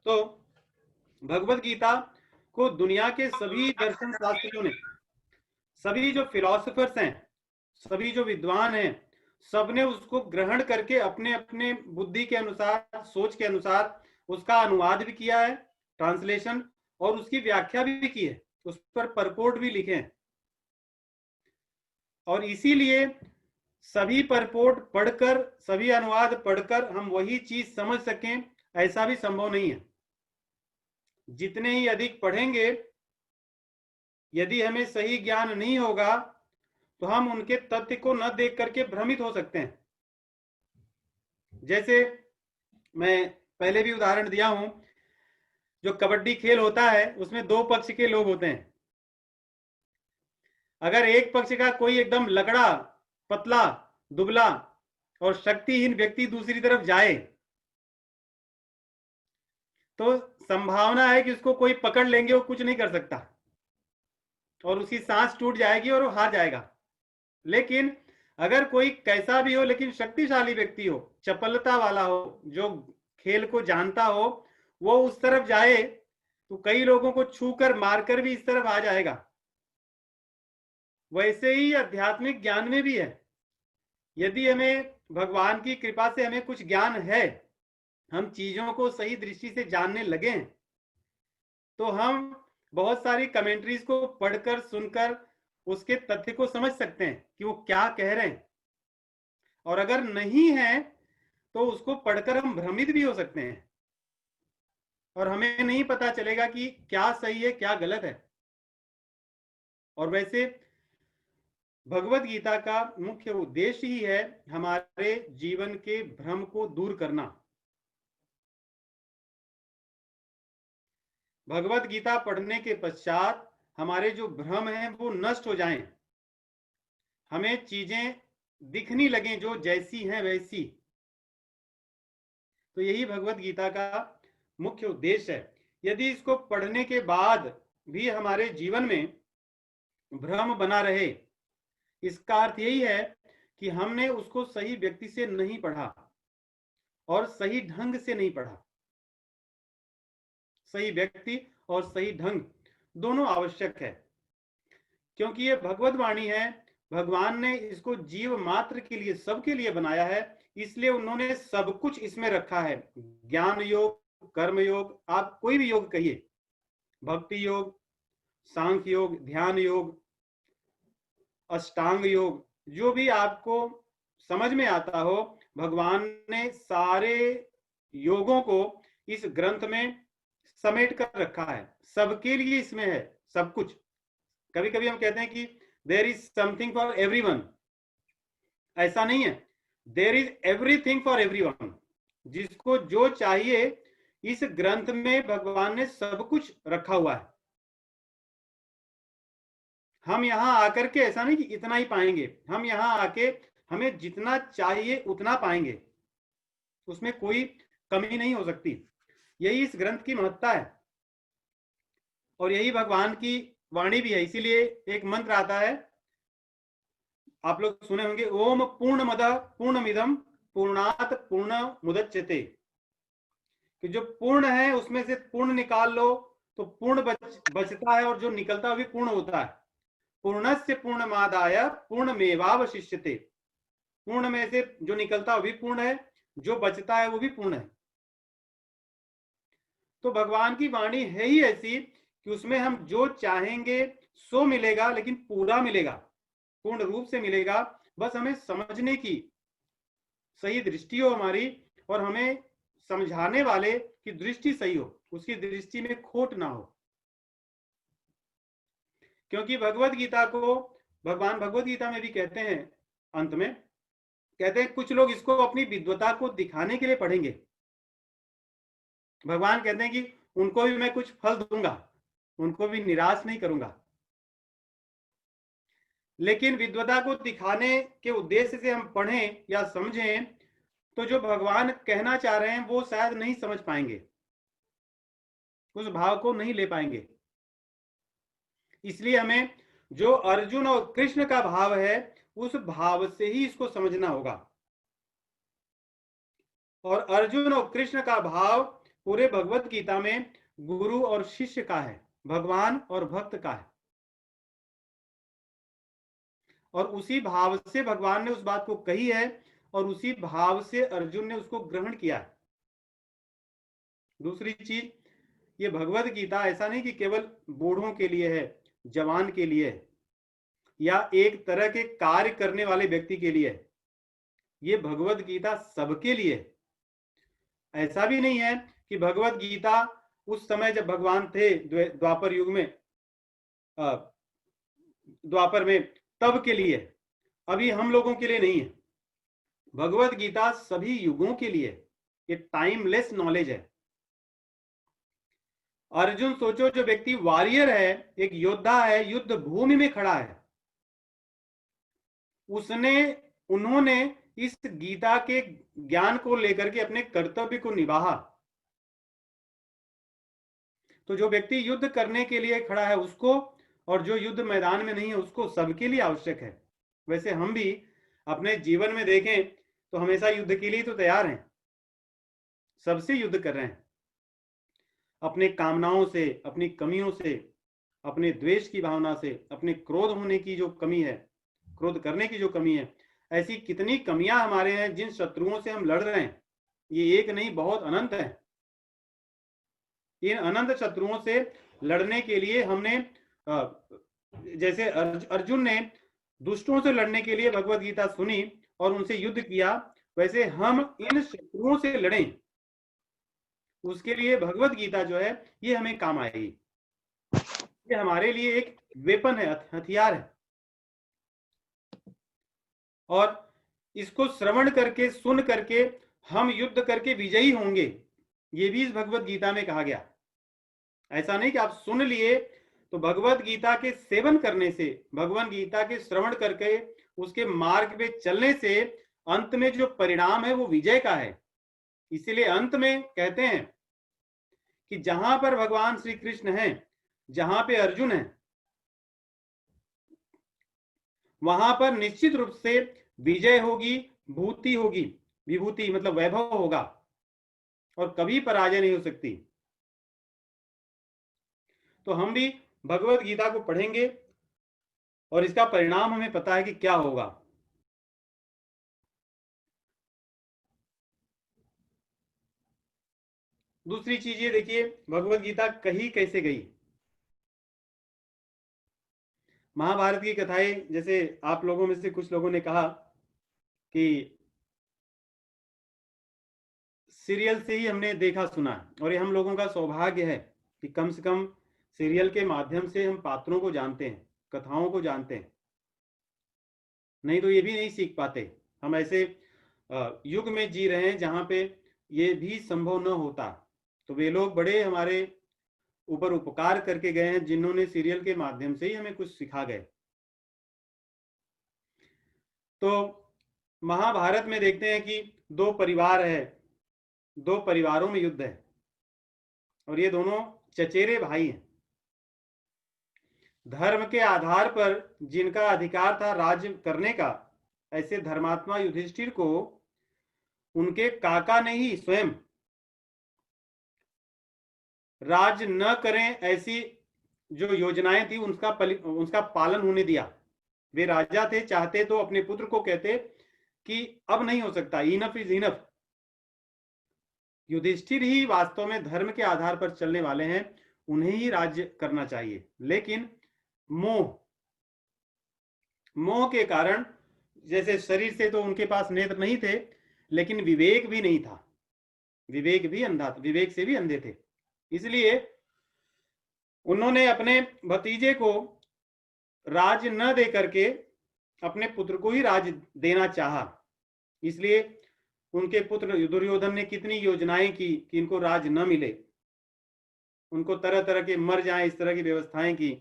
तो भगवत गीता को दुनिया के सभी दर्शन शास्त्रियों ने, सभी जो फिलोसफर्स हैं, सभी जो विद्वान हैं, सबने उसको ग्रहण करके अपने अपने बुद्धि के अनुसार, सोच के अनुसार उसका अनुवाद भी किया है, ट्रांसलेशन, और उसकी व्याख्या भी की है, उस पर परपोर्ट भी लिखे हैं। और इसीलिए सभी परपोर्ट पढ़कर, सभी अनुवाद पढ़कर हम वही चीज समझ सकें, ऐसा भी संभव नहीं है। जितने ही अधिक पढ़ेंगे, यदि हमें सही ज्ञान नहीं होगा तो हम उनके तथ्य को न देख करके भ्रमित हो सकते हैं। जैसे मैं पहले भी उदाहरण दिया हूं, जो कबड्डी खेल होता है उसमें दो पक्ष के लोग होते हैं। अगर एक पक्ष का कोई एकदम लगड़ा, पतला, दुबला और शक्तिहीन व्यक्ति दूसरी तरफ जाए तो संभावना है कि उसको कोई पकड़ लेंगे, वो कुछ नहीं कर सकता और उसकी सांस टूट जाएगी और वो हार जाएगा। लेकिन अगर कोई कैसा भी हो लेकिन शक्तिशाली व्यक्ति हो, चपलता वाला हो, जो खेल को जानता हो, वो उस तरफ जाए तो कई लोगों को छूकर मारकर भी इस तरफ आ जाएगा। वैसे ही आध्यात्मिक ज्ञान में भी है। यदि हमें भगवान की कृपा से हमें कुछ ज्ञान है, हम चीजों को सही दृष्टि से जानने लगे, तो हम बहुत सारी कमेंट्रीज को पढ़कर, सुनकर उसके तथ्य को समझ सकते हैं कि वो क्या कह रहे हैं। और अगर नहीं है तो उसको पढ़कर हम भ्रमित भी हो सकते हैं और हमें नहीं पता चलेगा कि क्या सही है, क्या गलत है। और वैसे भगवत गीता का मुख्य उद्देश्य ही है हमारे जीवन के भ्रम को दूर करना। भगवत गीता पढ़ने के पश्चात हमारे जो भ्रम हैं वो नष्ट हो जाएं, हमें चीजें दिखनी लगे जो जैसी हैं वैसी। तो यही भगवत गीता का मुख्य उद्देश्य है। यदि इसको पढ़ने के बाद भी हमारे जीवन में भ्रम बना रहे, इसका अर्थ यही है कि हमने उसको सही व्यक्ति से नहीं पढ़ा और सही ढंग से नहीं पढ़ा। सही व्यक्ति और सही ढंग दोनों आवश्यक है, क्योंकि ये भगवत वाणी है। भगवान ने इसको जीव मात्र के लिए, सबके लिए बनाया है, इसलिए उन्होंने सब कुछ इसमें रखा है। ज्ञान योग, कर्म योग, आप कोई भी योग कहिए, भक्ति योग, सांख्य योग, ध्यान योग, अष्टांग योग, जो भी आपको समझ में आता हो, भगवान ने सारे योगों को इस ग्रंथ में समेट कर रखा है। सबके लिए इसमें है सब कुछ। कभी कभी हम कहते हैं कि there is something for everyone, ऐसा नहीं है। There is everything for everyone. जिसको जो चाहिए इस ग्रंथ में भगवान ने सब कुछ रखा हुआ है। हम यहां आकर के ऐसा नहीं कि इतना ही पाएंगे, हम यहां आके हमें जितना चाहिए उतना पाएंगे, उसमें कोई कमी नहीं हो सकती। यही इस ग्रंथ की महत्ता है और यही भगवान की वाणी भी है। इसीलिए एक मंत्र आता है, आप लोग सुने होंगे, ओम पूर्णमदः पूर्णमिदं पूर्णात् पूर्णमुदच्यते, कि जो पूर्ण है उसमें से पूर्ण निकाल लो तो पूर्ण बचता है और जो निकलता है भी पूर्ण होता है। पूर्णस्य पूर्णमादाय पूर्णमेवावशिष्यते, पूर्ण में से जो निकलता है वो भी पूर्ण है, जो बचता है वो भी पूर्ण है। तो भगवान की वाणी है ही ऐसी कि उसमें हम जो चाहेंगे सो मिलेगा, लेकिन पूरा मिलेगा, पूर्ण रूप से मिलेगा। बस हमें समझने की सही दृष्टि हो हमारी, और हमें समझाने वाले की दृष्टि सही हो, उसकी दृष्टि में खोट ना हो। क्योंकि भगवत गीता को भगवान भगवत गीता में भी कहते हैं, अंत में कहते हैं कुछ लोग इसको अपनी विद्वता को दिखाने के लिए पढ़ेंगे। भगवान कहते हैं कि उनको भी मैं कुछ फल दूंगा, उनको भी निराश नहीं करूंगा। लेकिन विद्वता को दिखाने के उद्देश्य से हम पढ़ें या समझें तो जो भगवान कहना चाह रहे हैं वो शायद नहीं समझ पाएंगे, उस भाव को नहीं ले पाएंगे। इसलिए हमें जो अर्जुन और कृष्ण का भाव है उस भाव से ही इसको समझना होगा। और अर्जुन और कृष्ण का भाव पूरे भगवत गीता में गुरु और शिष्य का है, भगवान और भक्त का है, और उसी भाव से भगवान ने उस बात को कही है और उसी भाव से अर्जुन ने उसको ग्रहण किया है। दूसरी चीज, ये भगवत गीता ऐसा नहीं कि केवल बूढ़ों के लिए है, जवान के लिए है, या एक तरह के कार्य करने वाले व्यक्ति के लिए है। ये भगवत गीता सबके लिए है। ऐसा भी नहीं है कि भगवत गीता उस समय जब भगवान थे द्वापर युग में, द्वापर में, तब के लिए, अभी हम लोगों के लिए नहीं है। भगवत गीता सभी युगों के लिए, ये टाइमलेस नॉलेज है। अर्जुन सोचो, जो व्यक्ति वॉरियर है, एक योद्धा है, युद्ध भूमि में खड़ा है, उन्होंने इस गीता के ज्ञान को लेकर के अपने कर्तव्य को निभाया। तो जो व्यक्ति युद्ध करने के लिए खड़ा है उसको, और जो युद्ध मैदान में नहीं है उसको, सबके लिए आवश्यक है। वैसे हम भी अपने जीवन में देखें तो हमेशा युद्ध के लिए तो तैयार हैं, सबसे युद्ध कर रहे हैं, अपने कामनाओं से, अपनी कमियों से, अपने द्वेष की भावना से, अपने क्रोध होने की जो कमी है, क्रोध करने की जो कमी है, ऐसी कितनी कमियां हमारे हैं जिन शत्रुओं से हम लड़ रहे हैं। ये एक नहीं, बहुत अनंत है। इन अनंत शत्रुओं से लड़ने के लिए हमने, जैसे अर्जुन ने दुष्टों से लड़ने के लिए भगवत गीता सुनी और उनसे युद्ध किया, वैसे हम इन शत्रुओं से लड़ें, उसके लिए भगवत गीता जो है ये हमें काम आएगी। ये हमारे लिए एक वेपन है, हथियार है, और इसको श्रवण करके, सुन करके हम युद्ध करके विजयी होंगे, ये भी इस भगवत गीता में कहा गया। ऐसा नहीं कि आप सुन लिए, तो भगवत गीता के सेवन करने से, भगवत गीता के श्रवण करके उसके मार्ग पे चलने से अंत में जो परिणाम है वो विजय का है। इसीलिए अंत में कहते हैं कि जहां पर भगवान श्री कृष्ण हैं, जहां पे अर्जुन है, वहां पर निश्चित रूप से विजय होगी, भूति होगी। विभूति मतलब वैभव होगा, और कभी पराजय नहीं हो सकती। तो हम भी भगवत गीता को पढ़ेंगे और इसका परिणाम हमें पता है कि क्या होगा। दूसरी चीज ये देखिए, भगवत गीता कही कैसे गई। महाभारत की कथाएं, जैसे आप लोगों में से कुछ लोगों ने कहा कि सीरियल से ही हमने देखा सुना, और ये हम लोगों का सौभाग्य है कि कम से कम सीरियल के माध्यम से हम पात्रों को जानते हैं, कथाओं को जानते हैं। नहीं तो ये भी नहीं सीख पाते। हम ऐसे युग में जी रहे हैं जहां पे ये भी संभव न होता। तो वे लोग बड़े हमारे ऊपर उपकार करके गए हैं, जिन्होंने सीरियल के माध्यम से ही हमें कुछ सिखा गए। तो महाभारत में देखते हैं कि दो परिवार है, दो परिवारों में युद्ध है, और ये दोनों चचेरे भाई हैं। धर्म के आधार पर जिनका अधिकार था राज्य करने का, ऐसे धर्मात्मा युधिष्ठिर को उनके काका ने ही स्वयं राज्य न करें ऐसी जो योजनाएं थी उसका पालन होने दिया। वे राजा थे, चाहते तो अपने पुत्र को कहते कि अब नहीं हो सकता, इनफ इज इनफ। युधिष्ठिर ही वास्तव में धर्म के आधार पर चलने वाले हैं, उन्हें ही राज्य करना चाहिए। लेकिन मोह के कारण, जैसे शरीर से तो उनके पास नेत्र नहीं थे, लेकिन विवेक भी नहीं था, विवेक भी अंधा था, विवेक से भी अंधे थे। इसलिए उन्होंने अपने भतीजे को राज न दे करके अपने पुत्र को ही राज देना चाहा। इसलिए उनके पुत्र दुर्योधन ने कितनी योजनाएं की कि इनको राज न मिले, उनको तरह तरह के मर जाएं, इस तरह की व्यवस्थाएं की।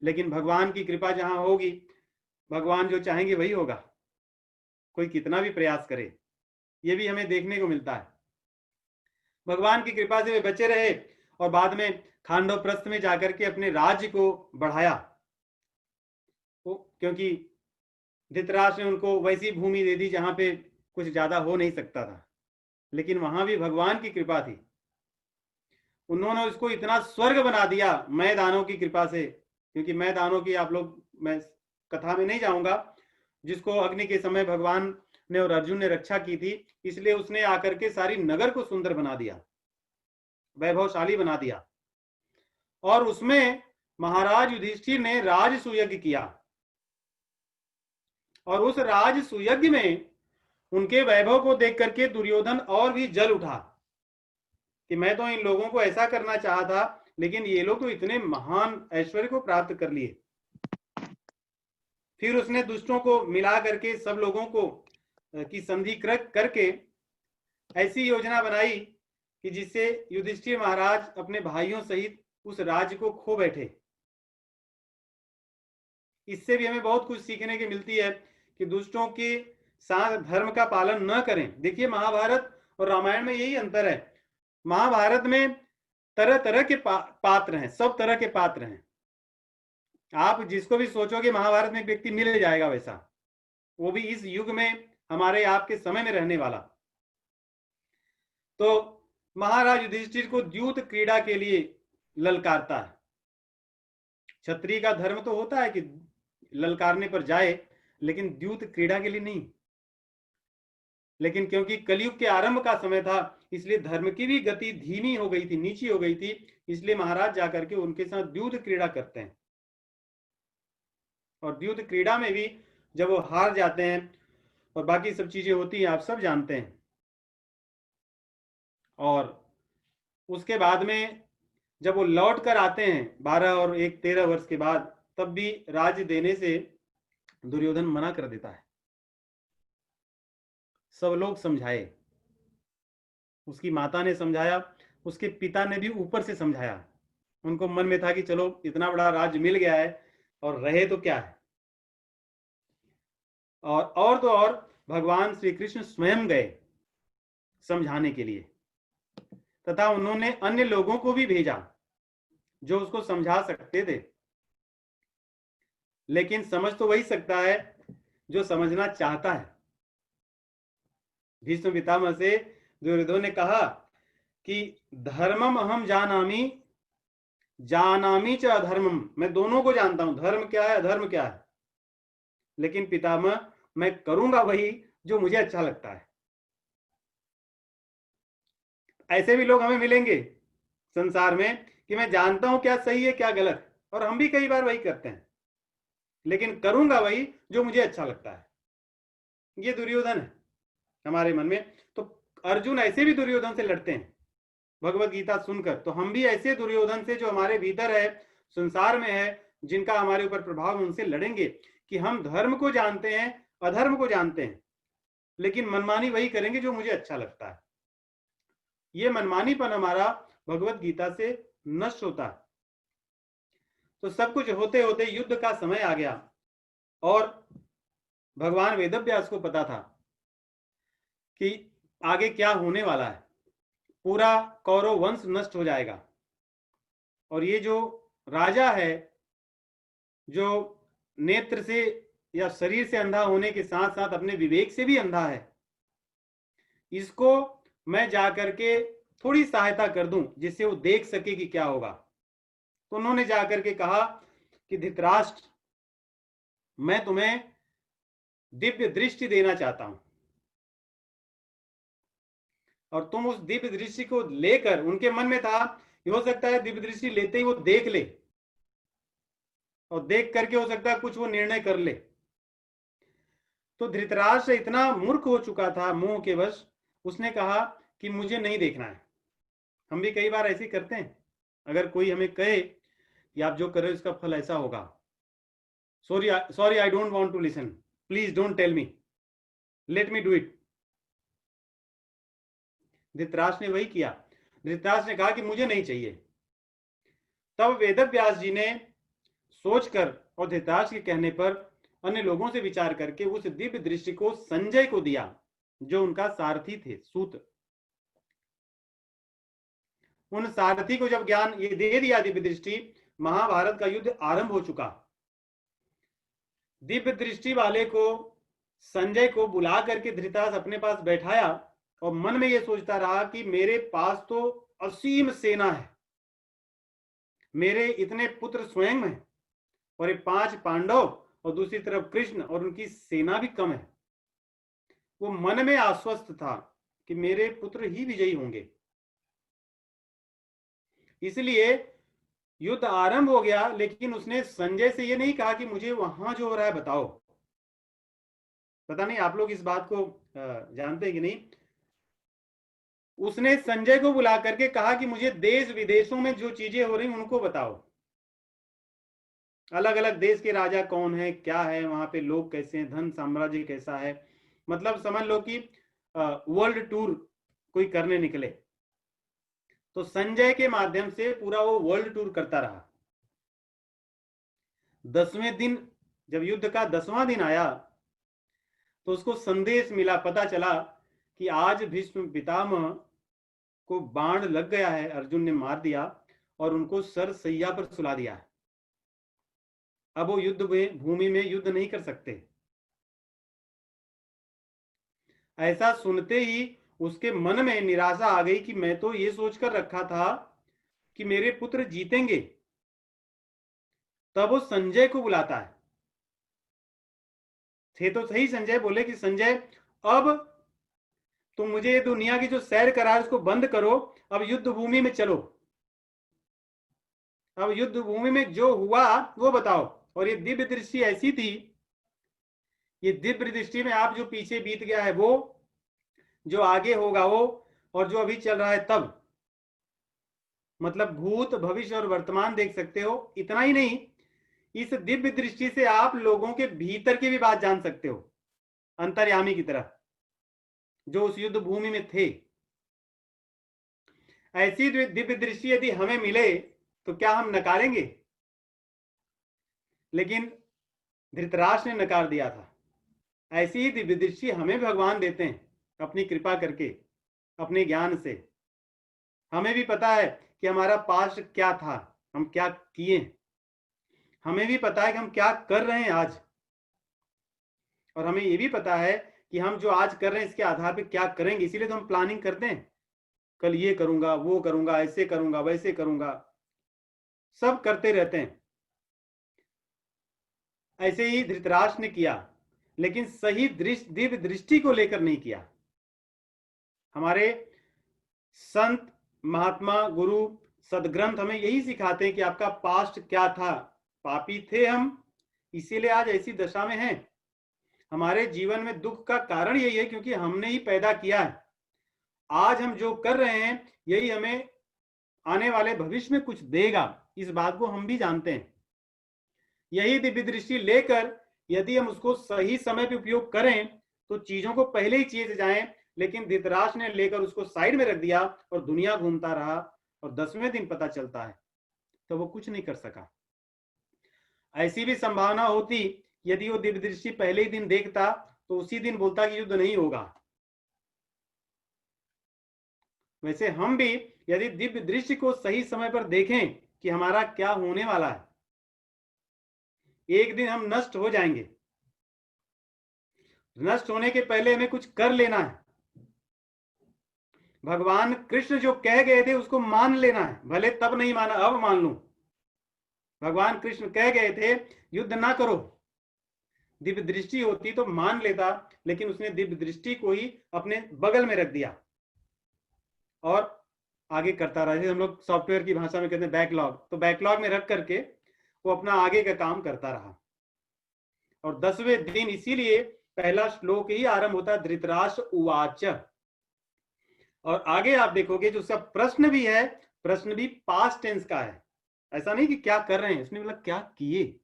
लेकिन भगवान की कृपा जहां होगी, भगवान जो चाहेंगे वही होगा, कोई कितना भी प्रयास करे। ये भी हमें देखने को मिलता है। भगवान की कृपा से वे बचे रहे, और बाद में खांडव प्रस्थ में जाकर के अपने राज्य को बढ़ाया, क्योंकि धृतराष्ट्र ने उनको वैसी भूमि दे दी जहां पे कुछ ज्यादा हो नहीं सकता था। लेकिन वहां भी भगवान की कृपा थी, उन्होंने उसको इतना स्वर्ग बना दिया मैं दानों की कृपा से, क्योंकि मैं दानों की आप लोग, मैं कथा में नहीं जाऊंगा, जिसको अग्नि के समय भगवान ने और अर्जुन ने रक्षा की थी, इसलिए उसने आकर के सारी नगर को सुंदर बना दिया, वैभवशाली बना दिया। और उसमें महाराज युधिष्ठिर ने राजसूयज्ञ किया, और उस राजसूयज्ञ में उनके वैभव को देख करके दुर्योधन और भी जल उठा कि मैं तो इन लोगों को ऐसा करना चाहा था, लेकिन ये लोग तो इतने महान ऐश्वर्य को प्राप्त कर लिए। फिर उसने दुष्टों को मिला करके सब लोगों को की संधि करके ऐसी योजना बनाई कि जिससे युधिष्ठिर महाराज अपने भाइयों सहित उस राज्य को खो बैठे। इससे भी हमें बहुत कुछ सीखने की मिलती है कि दुष्टों के साथ धर्म का पालन न करें। देखिए महाभारत और रामायण में यही अंतर है। महाभारत में तरह तरह के पात्र हैं, सब तरह के पात्र हैं। आप जिसको भी सोचोगे महाभारत में एक व्यक्ति मिल जाएगा वैसा, वो भी इस युग में हमारे आपके समय में रहने वाला। तो महाराज युधिष्ठिर को द्यूत क्रीड़ा के लिए ललकारता है। क्षत्रिय का धर्म तो होता है कि ललकारने पर जाए, लेकिन द्यूत क्रीड़ा के लिए नहीं। लेकिन क्योंकि कलयुग के आरंभ का समय था, इसलिए धर्म की भी गति धीमी हो गई थी, नीची हो गई थी, इसलिए महाराज जाकर के उनके साथ द्यूत क्रीड़ा करते हैं। और द्यूत क्रीड़ा में भी जब वो हार जाते हैं और बाकी सब चीजें होती हैं, आप सब जानते हैं। और उसके बाद में जब वो लौट कर आते हैं 12 और 1 13 वर्ष के बाद, तब भी राज्य देने से दुर्योधन मना कर देता है। सब लोग समझाए, उसकी माता ने समझाया, उसके पिता ने भी ऊपर से समझाया। उनको मन में था कि चलो इतना बड़ा राज्य मिल गया है और रहे तो क्या है। और तो और भगवान श्री कृष्ण स्वयं गए समझाने के लिए, तथा उन्होंने अन्य लोगों को भी भेजा जो उसको समझा सकते थे। लेकिन समझ तो वही सकता है जो समझना चाहता है। भीष्म पितामह से दुर्योधन ने कहा कि धर्मम अहम जानामि जानामि च अधर्मम, मैं दोनों को जानता हूं, धर्म क्या है अधर्म क्या है, लेकिन पितामह मैं करूंगा वही जो मुझे अच्छा लगता है। ऐसे भी लोग हमें मिलेंगे संसार में कि मैं जानता हूं क्या सही है क्या गलत, और हम भी कई बार वही करते हैं, लेकिन करूंगा वही जो मुझे अच्छा लगता है। ये दुर्योधन है हमारे मन में। तो अर्जुन ऐसे भी दुर्योधन से लड़ते हैं भगवत गीता सुनकर, तो हम भी ऐसे दुर्योधन से जो हमारे भीतर है, संसार में है, जिनका हमारे ऊपर प्रभाव, उनसे लड़ेंगे कि हम धर्म को जानते हैं, अधर्म को जानते हैं, लेकिन मनमानी वही करेंगे जो मुझे अच्छा लगता है। ये मनमानीपन हमारा भगवत गीता से नष्ट होता है। तो सब कुछ होते होते युद्ध का समय आ गया, और भगवान वेदव्यास को पता था कि आगे क्या होने वाला है, पूरा कौरव वंश नष्ट हो जाएगा। और ये जो राजा है, जो नेत्र से या शरीर से अंधा होने के साथ साथ अपने विवेक से भी अंधा है, इसको मैं जाकर के थोड़ी सहायता कर दूं जिससे वो देख सके कि क्या होगा। तो उन्होंने जाकर के कहा कि धृतराष्ट्र, मैं तुम्हें दिव्य दृष्टि देना चाहता हूं, और तुम उस दिव्य दृष्टि को लेकर, उनके मन में था हो सकता है दिव्य दृष्टि लेते ही वो देख ले, और देख करके हो सकता है कुछ वो निर्णय कर ले। तो धृतराष्ट्र इतना मूर्ख हो चुका था मोह के वश, उसने कहा कि मुझे नहीं देखना है। हम भी कई बार ऐसे करते हैं, अगर कोई हमें कहे कि आप जो कर रहे हो इसका फल ऐसा होगा, sorry I don't want to listen, please don't tell me, let me do it. Dhritarashtra ने वही किया। धृतराष्ट्र ने कहा कि मुझे नहीं चाहिए। तब वेदव्यास जी ने सोचकर और धृतराष्ट्र के कहने पर अन्य लोगों से विचार करके उस दिव्य दृष्टि को संजय को दिया, जो उनका सारथी थे, सूत। उन सारथी को जब ज्ञान ये दे दिया दिव्य दृष्टि, महाभारत का युद्ध आरंभ हो चुका। दिव्य दृष्टि वाले को, संजय को बुला करके धृतराष्ट्र अपने पास बैठाया, और मन में यह सोचता रहा कि मेरे पास तो असीम सेना है, मेरे इतने पुत्र स्वयं हैं और ये 5 पांडव और दूसरी तरफ कृष्ण और उनकी सेना भी कम है। वो मन में आश्वस्त था कि मेरे पुत्र ही विजयी होंगे। इसलिए युद्ध आरंभ हो गया, लेकिन उसने संजय से ये नहीं कहा कि मुझे वहां जो हो रहा है बताओ। पता नहीं आप लोग इस बात को जानते हैं कि नहीं। उसने संजय को बुला करके कहा कि मुझे देश विदेशों में जो चीजें हो रही उनको बताओ। अलग अलग देश के राजा कौन है, क्या है, वहां पे लोग कैसे हैं, धन साम्राज्य कैसा है। मतलब समझ लो कि वर्ल्ड टूर कोई करने निकले। तो संजय के माध्यम से पूरा वो वर्ल्ड टूर करता रहा। 10वें दिन जब युद्ध का 10वां दिन आया तो उसको संदेश मिला, पता चला कि आज भीष्म पितामह को बाण लग गया है, अर्जुन ने मार दिया और उनको सरसैया पर सुला दिया है। अब वो युद्ध में भूमि में युद्ध नहीं कर सकते। ऐसा सुनते ही उसके मन में निराशा आ गई कि मैं तो ये सोचकर रखा था कि मेरे पुत्र जीतेंगे। तब वो संजय को बुलाता है। थे तो सही संजय, बोले कि संजय अब तुम मुझे ये दुनिया की जो सैर करा है उसको बंद करो, अब युद्ध भूमि में चलो। अब युद्ध भूमि में जो हुआ वो बताओ। और ये दिव्य दृष्टि ऐसी थी, ये दिव्य दृष्टि में आप जो पीछे बीत गया है वो, जो आगे होगा वो, और जो अभी चल रहा है तब, मतलब भूत भविष्य और वर्तमान देख सकते हो। इतना ही नहीं, इस दिव्य दृष्टि से आप लोगों के भीतर की भी बात जान सकते हो, अंतर्यामी की तरह, जो उस युद्ध भूमि में थे। ऐसी दिव्य दृष्टि यदि हमें मिले तो क्या हम नकारेंगे? लेकिन धृतराष्ट्र ने नकार दिया था। ऐसी ही दिव्य दृष्टि हमें भगवान देते हैं अपनी कृपा करके, अपने ज्ञान से। हमें भी पता है कि हमारा पास्ट क्या था, हम क्या किए। हमें भी पता है कि हम क्या कर रहे हैं आज, और हमें ये भी पता है कि हम जो आज कर रहे हैं इसके आधार पर क्या करेंगे। इसीलिए तो हम प्लानिंग करते हैं, कल ये करूंगा, वो करूंगा, ऐसे करूंगा, वैसे करूंगा, सब करते रहते हैं। ऐसे ही धृतराष्ट्र ने किया, लेकिन सही दिव्य दृष्टि को लेकर नहीं किया। हमारे संत महात्मा गुरु सदग्रंथ हमें यही सिखाते हैं कि आपका पास्ट क्या था। पापी थे हम, इसीलिए आज ऐसी दशा में हैं। हमारे जीवन में दुख का कारण यही है क्योंकि हमने ही पैदा किया है। आज हम जो कर रहे हैं यही हमें आने वाले भविष्य में कुछ देगा, इस बात को हम भी जानते हैं। यही दिव्य दृष्टि लेकर यदि हम उसको सही समय पे उपयोग करें तो चीजों को पहले ही चीज जाएं। लेकिन धृतराष्ट्र ने लेकर उसको साइड में रख दिया और दुनिया घूमता रहा, और 10वें दिन पता चलता है तो वो कुछ नहीं कर सका। ऐसी भी संभावना होती, यदि वो दिव्य दृष्टि पहले ही दिन देखता तो उसी दिन बोलता कि युद्ध नहीं होगा। वैसे हम भी यदि दिव्य दृष्टि को सही समय पर देखें कि हमारा क्या होने वाला है, एक दिन हम नष्ट हो जाएंगे। नष्ट होने के पहले हमें कुछ कर लेना है। भगवान कृष्ण जो कह गए थे उसको मान लेना है, भले तब नहीं माना, अब मान लूं। भगवान कृष्ण कह गए थे युद्ध ना करो। दिव्य दृष्टि होती तो मान लेता, लेकिन उसने दिव्य दृष्टि को ही अपने बगल में रख दिया और आगे करता रहा। जैसे हम लोग सॉफ्टवेयर की भाषा में कहते हैं बैकलॉग, तो बैकलॉग में रख करके वो अपना आगे का काम करता रहा। और 10वें दिन इसीलिए पहला श्लोक ही आरंभ होता है धृतराष्ट्र उवाच। और आगे आप देखोगे जो उसका प्रश्न भी है, प्रश्न भी पास्ट टेंस का है। ऐसा नहीं कि क्या कर रहे हैं, इसमें मतलब क्या किए,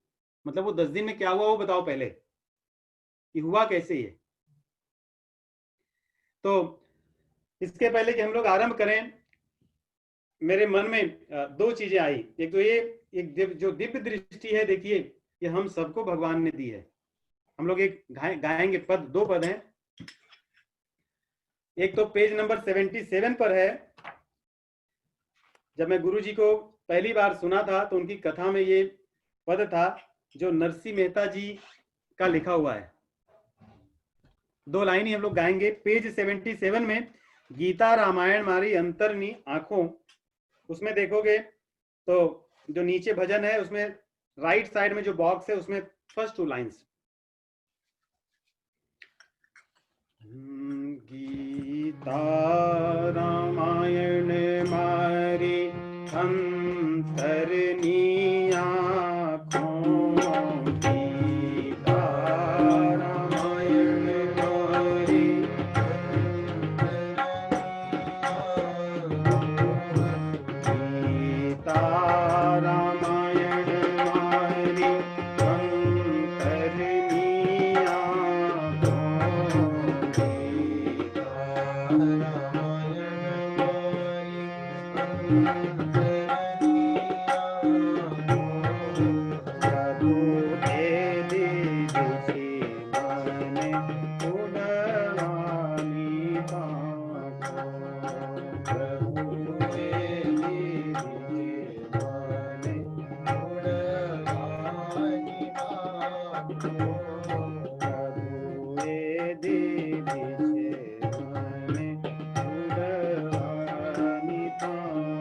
मतलब वो 10 दिन में क्या हुआ वो बताओ पहले, कि हुआ कैसे ये। तो इसके पहले कि हम लोग आरंभ करें, मेरे मन में 2 चीजें आई। एक तो ये, एक जो दिव्य दृष्टि है, देखिए ये हम सबको भगवान ने दी है। हम लोग एक गाएंगे पद, 2 पद हैं। एक तो पेज नंबर 77 पर है। जब मैं गुरुजी को पहली बार सुना था तो उनकी कथा में ये पद था जो नरसिंह मेहता जी का लिखा हुआ है। 2 लाइन ही हम लोग गाएंगे। पेज 77 में गीता रामायण मारी अंतरनी आंखों, उसमें देखोगे तो जो नीचे भजन है उसमें राइट साइड में जो बॉक्स है उसमें फर्स्ट 2 लाइन्स। गीता रामायण मारी अंतरनी आँखों, गीता रामायण मारी गीता रामायण मारी अंतरनी आँखों, गीता रामायण मारी अंतरनी प्रभु दे दीजिए माने उड़वानी पाँखों, प्रभु दे दीजिए माने उड़वानी पाँखों, प्रभु दे दीजिए माने उड़वानी पाँखों,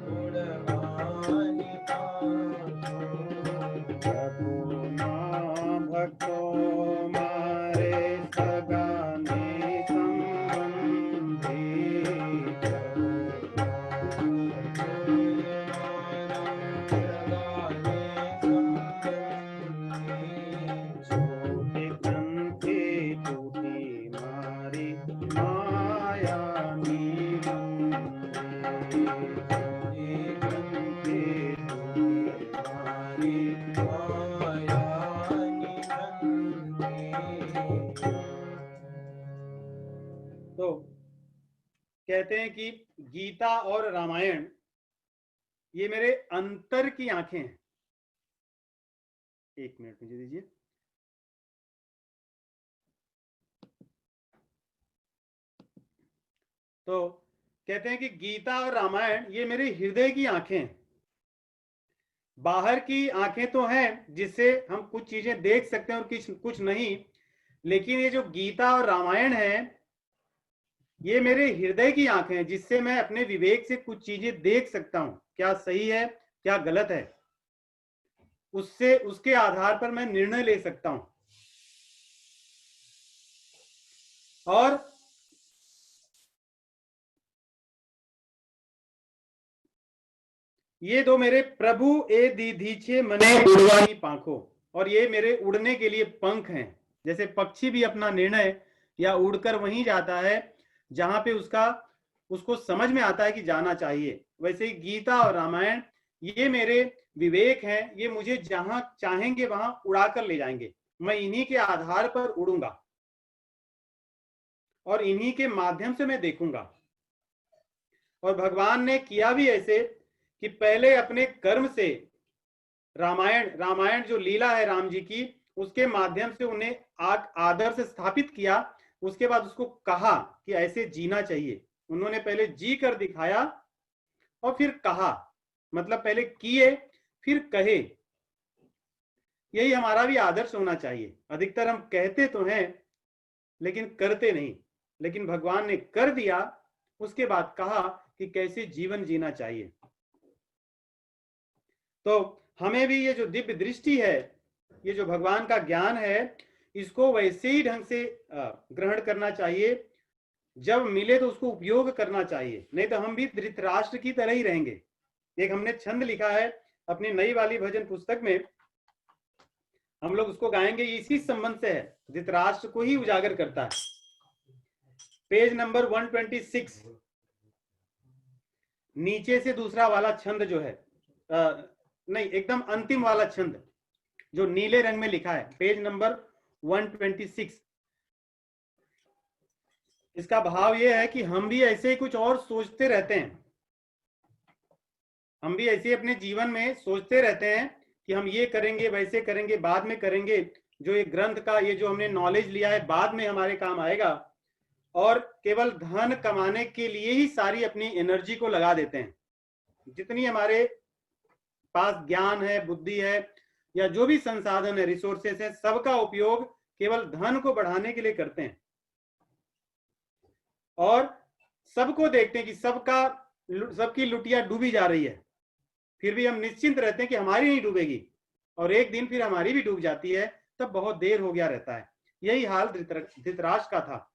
प्रभु दे प्रभु मां भक्तों मारे सगाने संबंधी, छोटी ग्रंथि टूटी मारी माया तो कहते हैं कि गीता और रामायण ये मेरे अंतर की आंखें हैं। 1 मिनट मुझे दीजिए। तो कहते हैं कि गीता और रामायण ये मेरे हृदय की आंखें हैं। बाहर की आंखें तो हैं जिससे हम कुछ चीजें देख सकते हैं और कुछ नहीं, लेकिन ये जो गीता और रामायण है ये मेरे हृदय की आंखें हैं जिससे मैं अपने विवेक से कुछ चीजें देख सकता हूं, क्या सही है क्या गलत है, उससे उसके आधार पर मैं निर्णय ले सकता हूं। और ये दो मेरे प्रभु ए दीधीचे मने उड़वानी पांखों, और ये मेरे उड़ने के लिए पंख हैं। जैसे पक्षी भी अपना निर्णय या उड़कर वहीं जाता है जहां पे उसको समझ में आता है कि जाना चाहिए, वैसे ही गीता और रामायण ये मेरे विवेक हैं, ये मुझे जहां चाहेंगे वहां उड़ाकर ले जाएंगे। मैं इन्हीं के आधार पर उड़ूंगा और इन्हीं के माध्यम से मैं देखूंगा। और भगवान ने किया भी ऐसे कि पहले अपने कर्म से रामायण जो लीला है राम जी की, उसके माध्यम से उन्हें आदर से स्थापित किया। उसके बाद उसको कहा कि ऐसे जीना चाहिए। उन्होंने पहले जी कर दिखाया और फिर कहा, मतलब पहले किए फिर कहे। यही हमारा भी आदर्श होना चाहिए। अधिकतर हम कहते तो हैं लेकिन करते नहीं, लेकिन भगवान ने कर दिया, उसके बाद कहा कि कैसे जीवन जीना चाहिए। तो हमें भी ये जो दिव्य दृष्टि है, ये जो भगवान का ज्ञान है, इसको वैसे ही ढंग से ग्रहण करना चाहिए। जब मिले तो उसको उपयोग करना चाहिए, नहीं तो हम भी धृतराष्ट्र की तरह ही रहेंगे। एक हमने छंद लिखा है अपनी नई वाली भजन पुस्तक में, हम लोग उसको गाएंगे, इसी संबंध से है, धृतराष्ट्र को ही उजागर करता है। पेज नंबर 126 नीचे से दूसरा वाला छंद जो है, नहीं एकदम अंतिम वाला छंद जो नीले रंग में लिखा है, पेज नंबर 126। इसका भाव यह है कि हम भी ऐसे ही कुछ और सोचते रहते हैं। हम भी ऐसे अपने जीवन में सोचते रहते हैं कि हम ये करेंगे वैसे करेंगे, बाद में करेंगे। जो ये ग्रंथ का ये जो हमने नॉलेज लिया है बाद में हमारे काम आएगा, और केवल धन कमाने के लिए ही सारी अपनी एनर्जी को लगा देते हैं। जितनी हमारे पास ज्ञान है, बुद्धि है, या जो भी संसाधन है, रिसोर्सेस है, सबका उपयोग केवल धन को बढ़ाने के लिए करते हैं। और सबको देखते हैं कि सबकी लुटिया डूबी जा रही है, फिर भी हम निश्चिंत रहते हैं कि हमारी नहीं डूबेगी, और एक दिन फिर हमारी भी डूब जाती है, तब बहुत देर हो गया रहता है। यही हाल धृतराष्ट्र का था।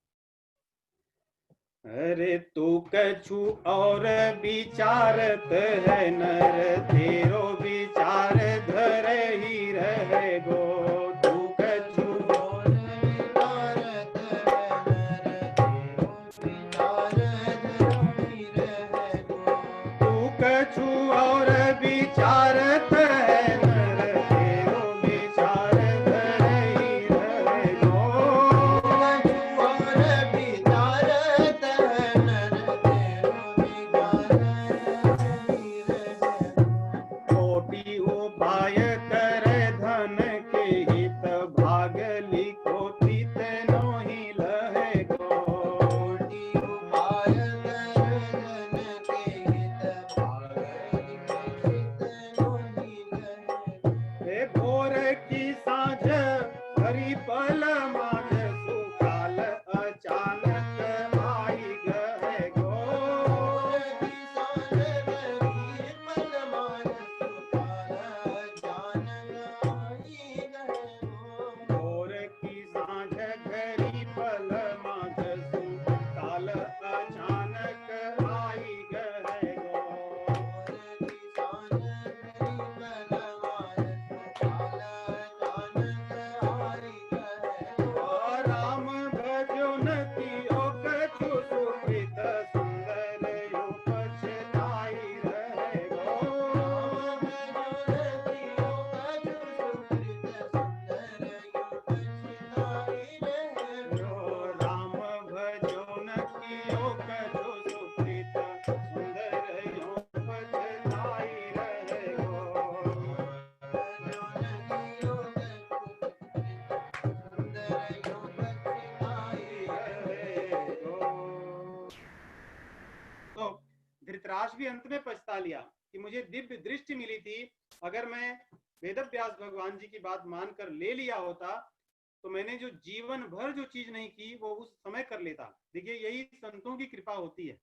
अरे तू कछु और विचारत है नर, तेरो विचार धर ही रहे गो। तू कछु और विचारत है नर, तेरो विचार धर ही रहे गो। तू कछु और विचारत है नर, तेरो विचार धर ही रहे गो। कछु और विचारत है नर, तेरो विचार धर ही रहे गो। कोटि उपाय करे धन के हित, भाग लिखो तीतनो ही लहे गो। कोटि उपाय करे धन के हित, भाग लिखो तीतनो ही लहे गो। हे भोर की साँझ हरि पल माझ, सुकाल अचानक आई गए गो। भोर की साँझ हरि पल माझ, सुकाल अचानक आई गए गो। भोर की साँझ घरी पल माझ, सुकाल अचानक आई गए गो। भोर की साँझ घरी पल माझ, सुकाल अचानक आई गए गो। राम भजो न कियो कछु सुकृत, सुंदर यो पछताई रहे गो। राम भजो न कियो कछु सुकृत, सुंदर यो पछताई रहे गो। राम भजो न कियो कछु सुकृत, सुंदर यो पछताई रहे गो। तो धृतराष्ट्र भी अंत में पछता लिया कि मुझे दिव्य दृष्टि मिली थी, अगर मैं वेदव्यास भगवान जी की बात मानकर ले लिया होता तो मैंने जो जीवन भर जो चीज नहीं की वो उस समय कर लेता। देखिए यही संतों की कृपा होती है।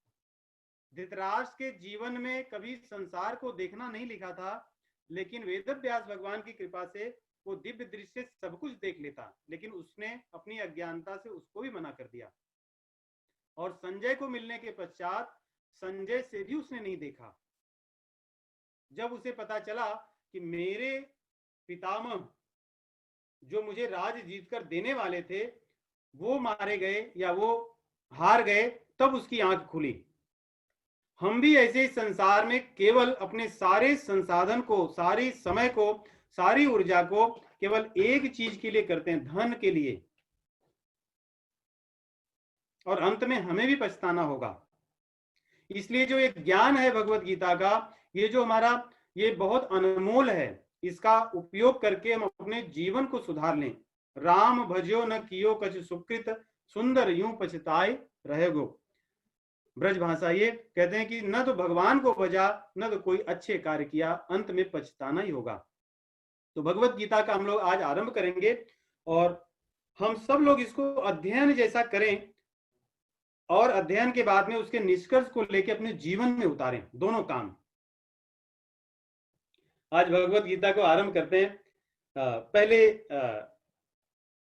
धृतराष्ट्र के जीवन में कभी संसार को देखना नहीं लिखा था, लेकिन वेदव्यास भगवान की कृपा से वो दिव्य दृष्टि से सब कुछ देख लेता, लेकिन उसने अपनी अज्ञानता से उसको भी मना कर दिया। और संजय को मिलने के पश्चात संजय से भी उसने नहीं देखा। जब उसे पता चला कि मेरे पितामह जो मुझे राज जीतकर देने वाले थे वो मारे गए या वो हार गए, तब उसकी आंख खुली। हम भी ऐसे ही संसार में केवल अपने सारे संसाधन को, सारी समय को, सारी ऊर्जा को केवल एक चीज के लिए करते हैं, धन के लिए, और अंत में हमें भी पछताना होगा। इसलिए जो एक ज्ञान है भगवत गीता का, ये जो हमारा ये बहुत अनमोल है, इसका उपयोग करके हम अपने जीवन को सुधार लें। राम भजो न कियो कछ सुकृत, सुंदर यूं पछताए रहेगो। ब्रज भाषा ये कहते हैं कि न तो भगवान को भजा, न तो कोई अच्छे कार्य किया, अंत में पछताना ही होगा। तो भगवत गीता का हम लोग आज आरंभ करेंगे और हम सब लोग इसको अध्ययन जैसा करें और अध्ययन के बाद में उसके निष्कर्ष को लेकर अपने जीवन में उतारें, दोनों काम। आज भगवत गीता को आरंभ करते हैं पहले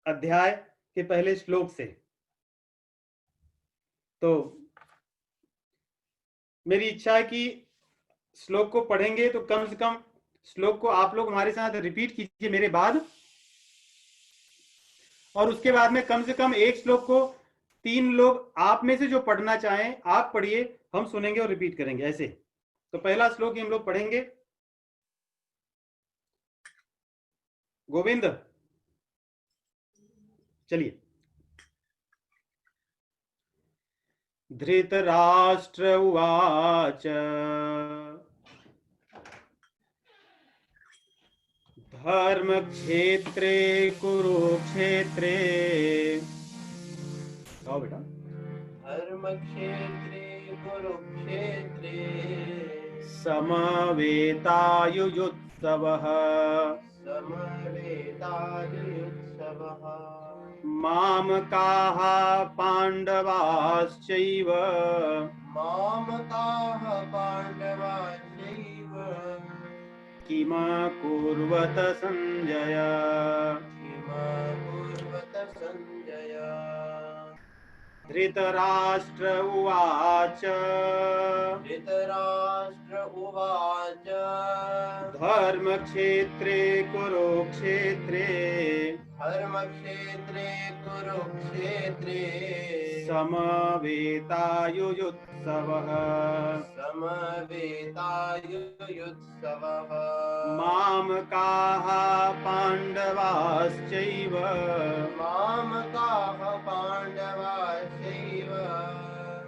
अध्याय के पहले श्लोक से। तो मेरी इच्छा है कि श्लोक को पढ़ेंगे तो कम से कम श्लोक को आप लोग हमारे साथ रिपीट कीजिए मेरे बाद, और उसके बाद में कम से कम एक श्लोक को 3 लोग आप में से जो पढ़ना चाहें आप पढ़िए, हम सुनेंगे और रिपीट करेंगे ऐसे। तो पहला श्लोक हम लोग पढ़ेंगे। गोविंद चलिए। धृतराष्ट्र उवाच धर्म क्षेत्रे कुरुक्षेत्रे, आओ बेटा। धर्म क्षेत्रे कुरुक्षेत्रे समवेतायुयुत्सवः, समवेतायुयुत्सवः मामकाः पाण्डवाश्चैव मामकाः पाण्डवाश्चैव किमकुर्वत सञ्जय। किमकुर्वत सञ्जय। धृतराष्ट्र उवाच धृतराष्ट्र उवाच धर्मक्षेत्रे कुरुक्षेत्रे धर्मक्षेत्रे कुरुक्षेत्रे समवेतायुयुत्सवः समवेतायुयुत्सवः मामकाः पाण्डवाश्चैव मामकाः पाण्डवाश्चैव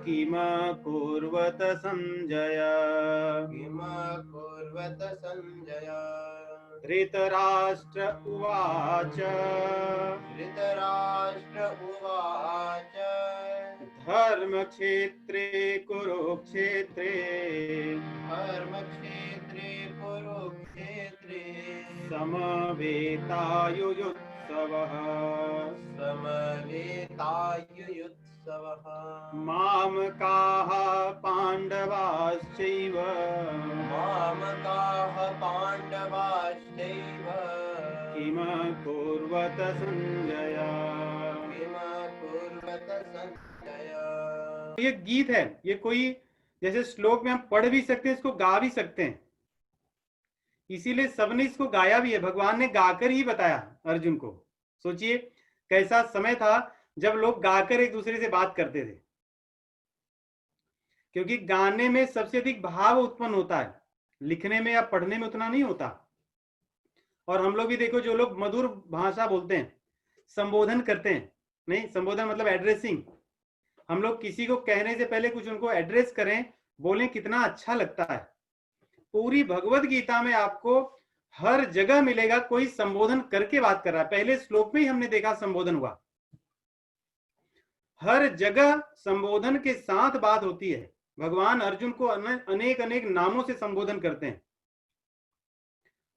किमकुर्वत सञ्जय। किमकुर्वत सञ्जय। धृतराष्ट्र उवाच धृतराष्ट्र उवाच धर्मक्षेत्रे कुरुक्षेत्रे धर्मक्षेत्रे कुरुक्षेत्रे समवेतायुयुत्सवः समवेतायुयुत्सवः मामकाः पाण्डवाश्चैव मामकाः पाण्डवाश्चैव किमकुर्वत सञ्जय। किमकुर्वत सञ्जय। ये गीत है, ये कोई जैसे श्लोक में हम पढ़ भी सकते हैं, इसको गा भी सकते हैं, इसीलिए सबने इसको गाया भी है। भगवान ने गाकर ही बताया अर्जुन को। सोचिए कैसा समय था जब लोग गाकर एक दूसरे से बात करते थे, क्योंकि गाने में सबसे अधिक भाव उत्पन्न होता है, लिखने में या पढ़ने में उतना नहीं होता। और हम लोग भी देखो, जो लोग मधुर भाषा बोलते हैं, संबोधन करते हैं, नहीं संबोधन मतलब एड्रेसिंग, हम लोग किसी को कहने से पहले कुछ उनको एड्रेस करें, बोलें, कितना अच्छा लगता है। पूरी भगवत गीता में आपको हर जगह मिलेगा कोई संबोधन करके बात कर रहा है। पहले श्लोक में ही हमने देखा संबोधन हुआ, हर जगह संबोधन के साथ बात होती है। भगवान अर्जुन को अनेक अनेक नामों से संबोधन करते हैं,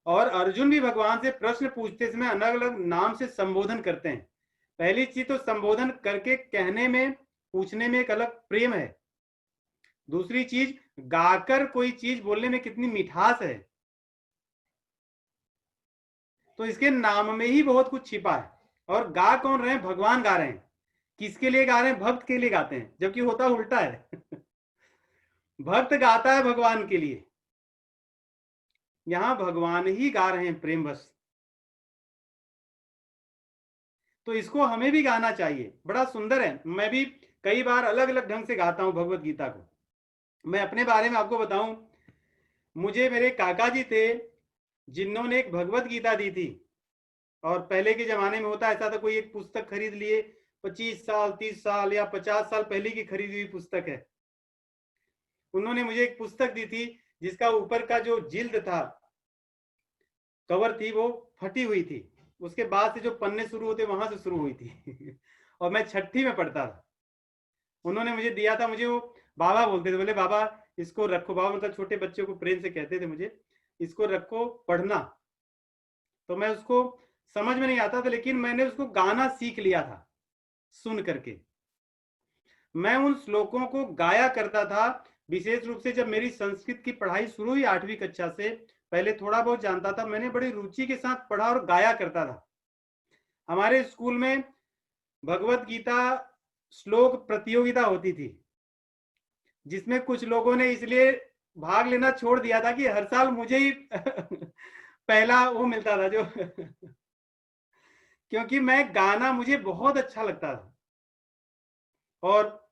और अर्जुन भी भगवान से प्रश्न पूछते समय अलग अलग नाम से संबोधन करते हैं। पहली चीज तो संबोधन करके कहने में, पूछने में एक अलग प्रेम है। दूसरी चीज, गाकर कोई चीज बोलने में कितनी मिठास है। तो इसके नाम में ही बहुत कुछ छिपा है। और गा कौन रहे हैं? भगवान गा रहे हैं। किसके लिए गा रहे हैं? भक्त के लिए गाते हैं, जबकि होता उल्टा है। भक्त गाता है भगवान के लिए, यहां भगवान ही गा रहे हैं प्रेम बस। तो इसको हमें भी गाना चाहिए, बड़ा सुंदर है। मैं भी कई बार अलग अलग ढंग से गाता हूं भगवत गीता को। मैं अपने बारे में आपको बताऊं, मुझे मेरे काका जी थे जिन्होंने एक भगवत गीता दी थी। और पहले के जमाने में होता ऐसा था, कोई एक पुस्तक खरीद लिए, 25 साल 30 साल या 50 साल पहले की खरीदी हुई पुस्तक है। उन्होंने मुझे एक पुस्तक दी थी जिसका ऊपर का जो जिल्द था, कवर थी, वो फटी हुई थी। उसके बाद से जो पन्ने शुरू होते वहां से शुरू हुई थी। और मैं छठी में पढ़ता था। उन्होंने मुझे दिया था, मुझे वो बाबा बोलते थे, बोले बाबा इसको रखो। बाबा मतलब छोटे बच्चों को प्रेम से कहते थे मुझे, इसको रखो पढ़ना। तो मैं उसको समझ में नहीं आता था, लेकिन मैंने उसको गाना सीख लिया था सुन करके। मैं उन श्लोकों को गाया करता था। विशेष रूप से जब मेरी संस्कृत की पढ़ाई शुरू हुई 8वीं कक्षा से, पहले थोड़ा बहुत जानता था, मैंने बड़ी रुचि के साथ पढ़ा और गाया करता था। हमारे स्कूल में भगवत गीता श्लोक प्रतियोगिता होती थी, जिसमें कुछ लोगों ने इसलिए भाग लेना छोड़ दिया था कि हर साल मुझे ही पहला वो मिलता था जो क्योंकि मैं गाना मुझे बहुत अच्छा लगता था। और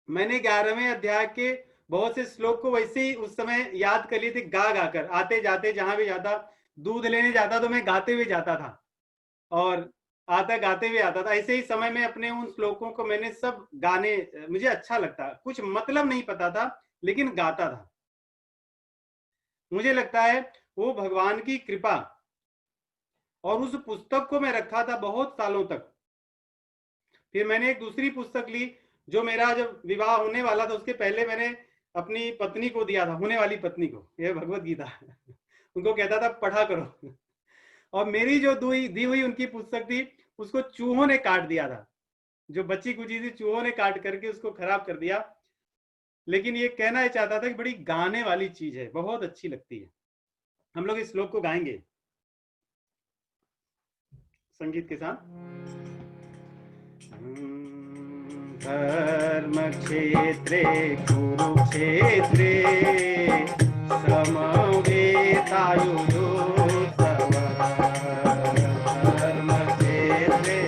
मैंने 11वें अध्याय के बहुत से श्लोक को वैसे ही उस समय याद कर लिए थे, गा गा कर। आते जाते जहां भी जाता, दूध लेने जाता तो मैं गाते हुए जाता था, और आता गाते हुए आता था। ऐसे ही समय में अपने उन श्लोकों को मैंने सब गाने, मुझे अच्छा लगता, कुछ मतलब नहीं पता था लेकिन गाता था। मुझे लगता है वो भगवान की कृपा। और उस पुस्तक को मैं रखा था बहुत सालों तक। फिर मैंने एक दूसरी पुस्तक ली, जो मेरा जब विवाह होने वाला था उसके पहले मैंने अपनी पत्नी को दिया था, होने वाली पत्नी को, यह भगवत गीता। उनको कहता था पढ़ा करो। और मेरी जो दी हुई उनकी पुस्तक थी, उसको चूहों ने काट दिया था, जो बच्ची कुची थी चूहों ने काट करके उसको खराब कर दिया। लेकिन ये कहना ही चाहता था कि बड़ी गाने वाली चीज है, बहुत अच्छी लगती है। हम लोग इस श्लोक को गाएंगे संगीत के साथ। धर्म क्षेत्रे कुरुक्षेत्रे समवेतायुधोत्सवः। धर्म क्षेत्रे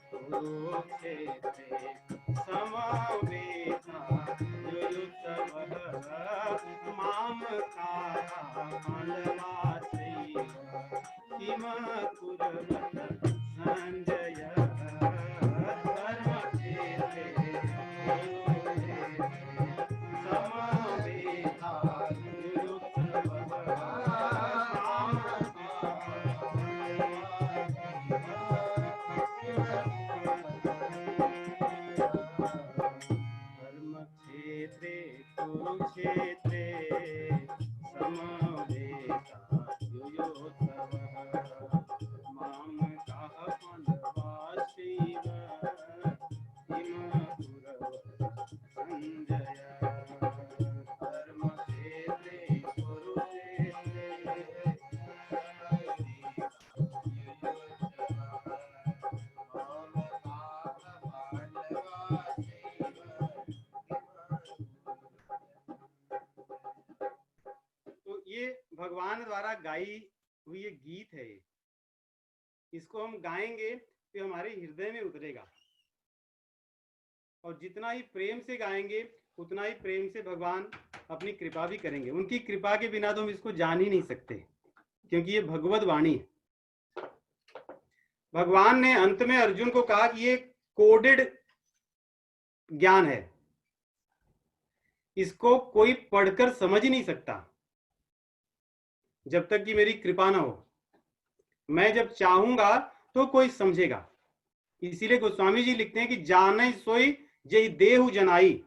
कुरुक्षेत्रे समवेतायुधोत्सवः। मामकाः पाण्डवाश्चैव किम कुर्वत संजय। धर्म क्षेत्रे कुरुक्षेत्रे समवेता युयुत्सवः। मामकाः पाण्डवाश्चैव किम कुर्वत संजय। धर्म क्षेत्रे क्षेत्रे कुरुक्षेत्रे भगवान द्वारा गाई हुई ये गीत है। इसको हम गाएंगे तो हमारे हृदय में उतरेगा, और जितना ही प्रेम से गाएंगे उतना ही प्रेम से भगवान अपनी कृपा भी करेंगे। उनकी कृपा के बिना तो हम इसको जान ही नहीं सकते, क्योंकि ये भगवत वाणी है। भगवान ने अंत में अर्जुन को कहा कि ये कोडेड ज्ञान है, इसको कोई पढ़कर समझ ही नहीं सकता जब तक कि मेरी कृपा ना हो। मैं जब चाहूंगा तो कोई समझेगा। इसीलिए गोस्वामी जी लिखते हैं कि जाने सोई जय देहु जनाई।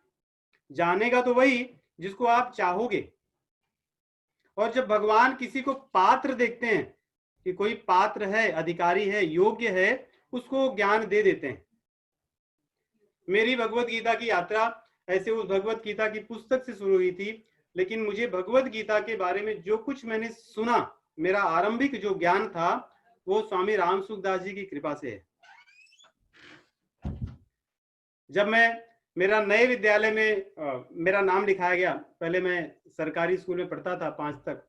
जानेगा तो वही जिसको आप चाहोगे। और जब भगवान किसी को पात्र देखते हैं कि कोई पात्र है, अधिकारी है, योग्य है, उसको ज्ञान दे देते हैं। मेरी भगवत गीता की यात्रा ऐसे उस भगवत गीता की पुस्तक से शुरू हुई थी, लेकिन मुझे भगवत गीता के बारे में जो कुछ मैंने सुना, मेरा आरंभिक जो ज्ञान था वो स्वामी राम सुखदास जी की कृपा से है। जब मेरा नए विद्यालय में मेरा नाम लिखाया गया, पहले मैं सरकारी स्कूल में पढ़ता था 5 तक,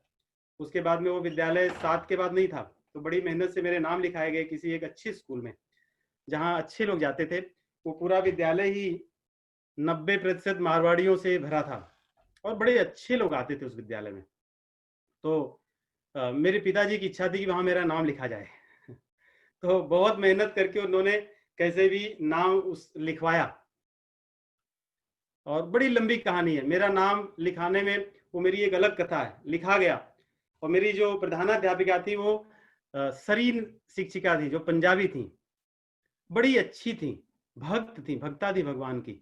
उसके बाद में वो विद्यालय 7 के बाद नहीं था, तो बड़ी मेहनत से मेरे नाम लिखाए गए किसी एक अच्छे स्कूल में जहाँ अच्छे लोग जाते थे। वो पूरा विद्यालय ही 90% मारवाड़ियों से भरा था और बड़े अच्छे लोग आते थे उस विद्यालय में। तो मेरे पिताजी की इच्छा थी कि वहां मेरा नाम लिखा जाए। तो बहुत मेहनत करके उन्होंने कैसे भी नाम उस लिखवाया, और बड़ी लंबी कहानी है। मेरा नाम लिखाने में वो मेरी एक अलग कथा है, लिखा गया। और मेरी जो प्रधानाध्यापिका थी वो सरीन शिक्षिका थी, जो पंजाबी थी, बड़ी अच्छी थी, भक्त थी, भक्ता थी भगवान की।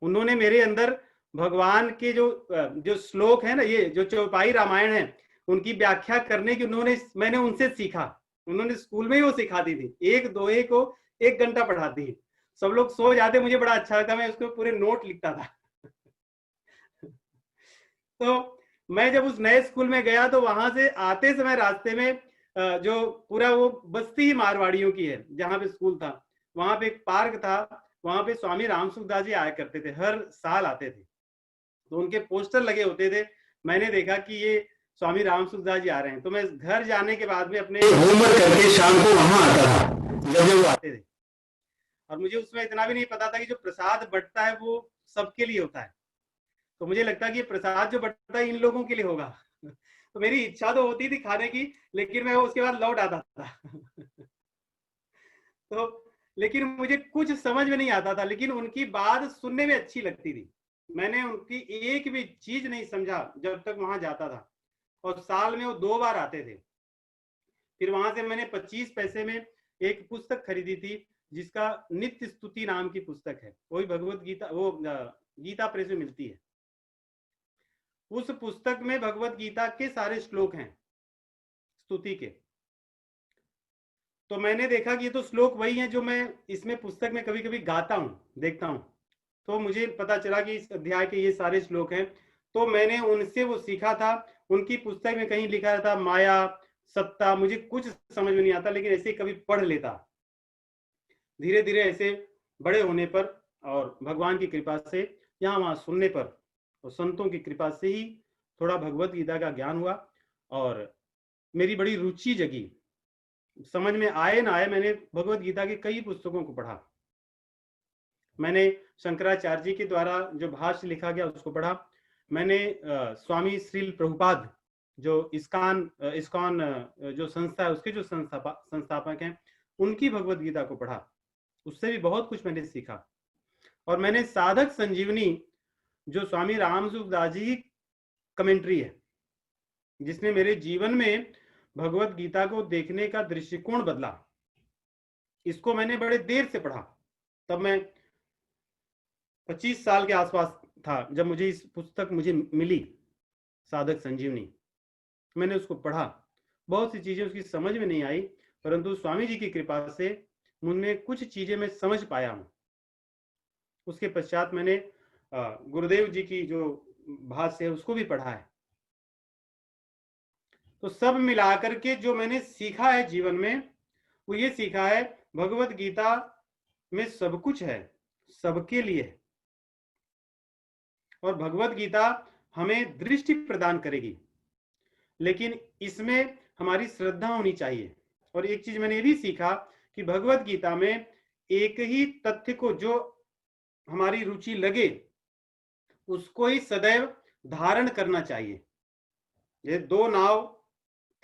उन्होंने मेरे अंदर भगवान के जो श्लोक है ना, ये जो चौपाई रामायण है, उनकी व्याख्या करने की मैंने उनसे सीखा। उन्होंने स्कूल में ही वो सिखाती थी, एक दोहे को 1 घंटा पढ़ाती थी। सब लोग सो जाते, मुझे बड़ा अच्छा लगता, मैं उसको पूरे नोट लिखता था। तो मैं जब उस नए स्कूल में गया तो वहां से आते समय रास्ते में जो पूरा वो बस्ती ही मारवाड़ियों की है जहाँ पे स्कूल था, वहां पे एक पार्क था, वहां पे स्वामी रामसुखदास जी आया करते थे, हर साल आते थे। तो उनके पोस्टर लगे होते थे। मैंने देखा कि ये स्वामी रामसुखदास जी आ रहे हैं, तो मैं घर जाने के बाद में अपने होमवर्क करके शाम को वहां आता था जब वो आते थे। और मुझे उसमें इतना भी नहीं पता था कि जो प्रसाद बंटता है वो सबके लिए होता है। तो मुझे लगता है कि ये प्रसाद जो बंटता है इन लोगों के लिए होगा। तो मेरी इच्छा तो होती थी खाने की, लेकिन मैं उसके बाद लौट आता था। तो लेकिन मुझे कुछ समझ में नहीं आता था, लेकिन उनकी बात सुनने में अच्छी लगती थी। मैंने उनकी एक भी चीज नहीं समझा जब तक वहां जाता था। और साल में वो 2 बार आते थे। फिर वहां से मैंने 25 पैसे में एक पुस्तक खरीदी थी, जिसका नित्य स्तुति नाम की पुस्तक है, वही भगवत गीता, वो गीता प्रेस में मिलती है। उस पुस्तक में भगवत गीता के सारे श्लोक हैं स्तुति के। तो मैंने देखा कि ये तो श्लोक वही हैं जो मैं इसमें पुस्तक में कभी कभी गाता हूँ, देखता हूँ। तो मुझे पता चला कि इस अध्याय के ये सारे श्लोक हैं। तो मैंने उनसे वो सीखा था। उनकी पुस्तक में कहीं लिखा था माया, सत्ता, मुझे कुछ समझ में नहीं आता, लेकिन ऐसे कभी पढ़ लेता। धीरे धीरे ऐसे बड़े होने पर और भगवान की कृपा से यहाँ वहाँ सुनने पर और संतों की कृपा से ही थोड़ा भगवत गीता का ज्ञान हुआ और मेरी बड़ी रुचि जगी। समझ में आए ना आए, मैंने भगवत गीता की कई पुस्तकों को पढ़ा। मैंने शंकराचार्य जी के द्वारा जो भाष्य लिखा गया उसको पढ़ा। मैंने स्वामी श्रील प्रभुपाद जो इस्कॉन जो संस्था है उसके जो संस्थापक हैं, उनकी भगवत गीता को पढ़ा। उससे भी बहुत कुछ मैंने सीखा। और मैंने साधक संजीवनी जो स्वामी रामसुखदास जी की कमेंट्री है, जिसने मेरे जीवन में भगवत गीता को देखने का दृष्टिकोण बदला, इसको मैंने बड़े देर से पढ़ा। तब मैं 25 साल के आसपास था जब मुझे इस पुस्तक मुझे मिली, साधक संजीवनी। मैंने उसको पढ़ा, बहुत सी चीजें उसकी समझ में नहीं आई, परंतु स्वामी जी की कृपा से मुझमें कुछ चीजें मैं समझ पाया हूं। उसके पश्चात मैंने गुरुदेव जी की जो भाष्य है उसको भी पढ़ा है। तो सब मिलाकर के जो मैंने सीखा है जीवन में, वो ये सीखा है भगवत गीता में सब कुछ है, सबके लिए है। और भगवत गीता हमें दृष्टि प्रदान करेगी, लेकिन इसमें हमारी श्रद्धा होनी चाहिए। और एक चीज मैंने ये भी सीखा कि भगवत गीता में एक ही तथ्य को जो हमारी रुचि लगे उसको ही सदैव धारण करना चाहिए। ये 2 नाव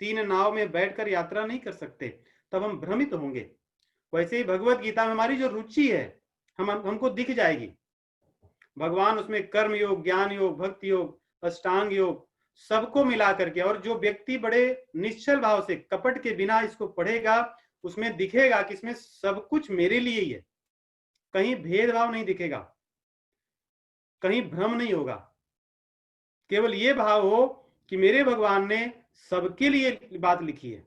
3 नाव में बैठकर यात्रा नहीं कर सकते, तब हम भ्रमित होंगे। वैसे ही भगवत गीता में हमारी जो रुचि है हमको दिख जाएगी। भगवान उसमें कर्म योग, ज्ञान योग, भक्ति योग, अष्टांग योग सबको मिला करके, और जो व्यक्ति बड़े निश्चल भाव से कपट के बिना इसको पढ़ेगा उसमें दिखेगा कि इसमें सब कुछ मेरे लिए ही है। कहीं भेदभाव नहीं दिखेगा, कहीं भ्रम नहीं होगा। केवल ये भाव हो कि मेरे भगवान ने सबके लिए बात लिखी है,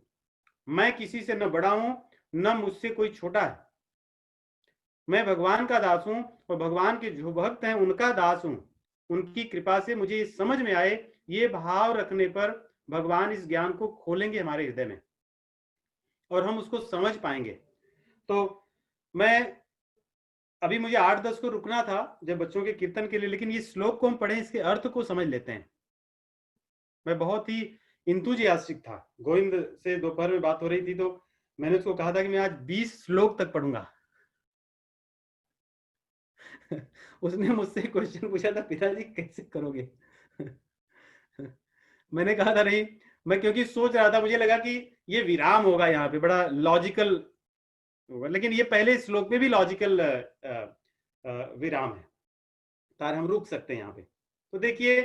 मैं किसी से न बड़ा हूं न मुझसे कोई छोटा है। मैं भगवान का दास हूं और भगवान के जो भक्त हैं उनका दास हूं। उनकी कृपा से मुझे ये समझ में आए, ये भाव रखने पर भगवान इस ज्ञान को खोलेंगे हमारे हृदय में और हम उसको समझ पाएंगे। तो मैं अभी मुझे 8-10 को रुकना था जब बच्चों के कीर्तन के लिए, लेकिन ये श्लोक को हम पढ़े, इसके अर्थ को समझ लेते हैं। मैं बहुत ही इंतुजियास्टिक था। गोविंद से दोपहर में बात हो रही थी तो मैंने उसको कहा था कि मैं आज 20 श्लोक तक पढ़ूंगा। उसने मुझसे क्वेश्चन पूछा था, पिताजी कैसे करोगे? मैंने कहा था नहीं, मैं क्योंकि सोच रहा था, मुझे लगा कि ये विराम होगा यहाँ पे, बड़ा लॉजिकल होगा। लेकिन ये पहले श्लोक में भी लॉजिकल विराम है, तार हम रुक सकते हैं यहाँ पे। तो देखिए,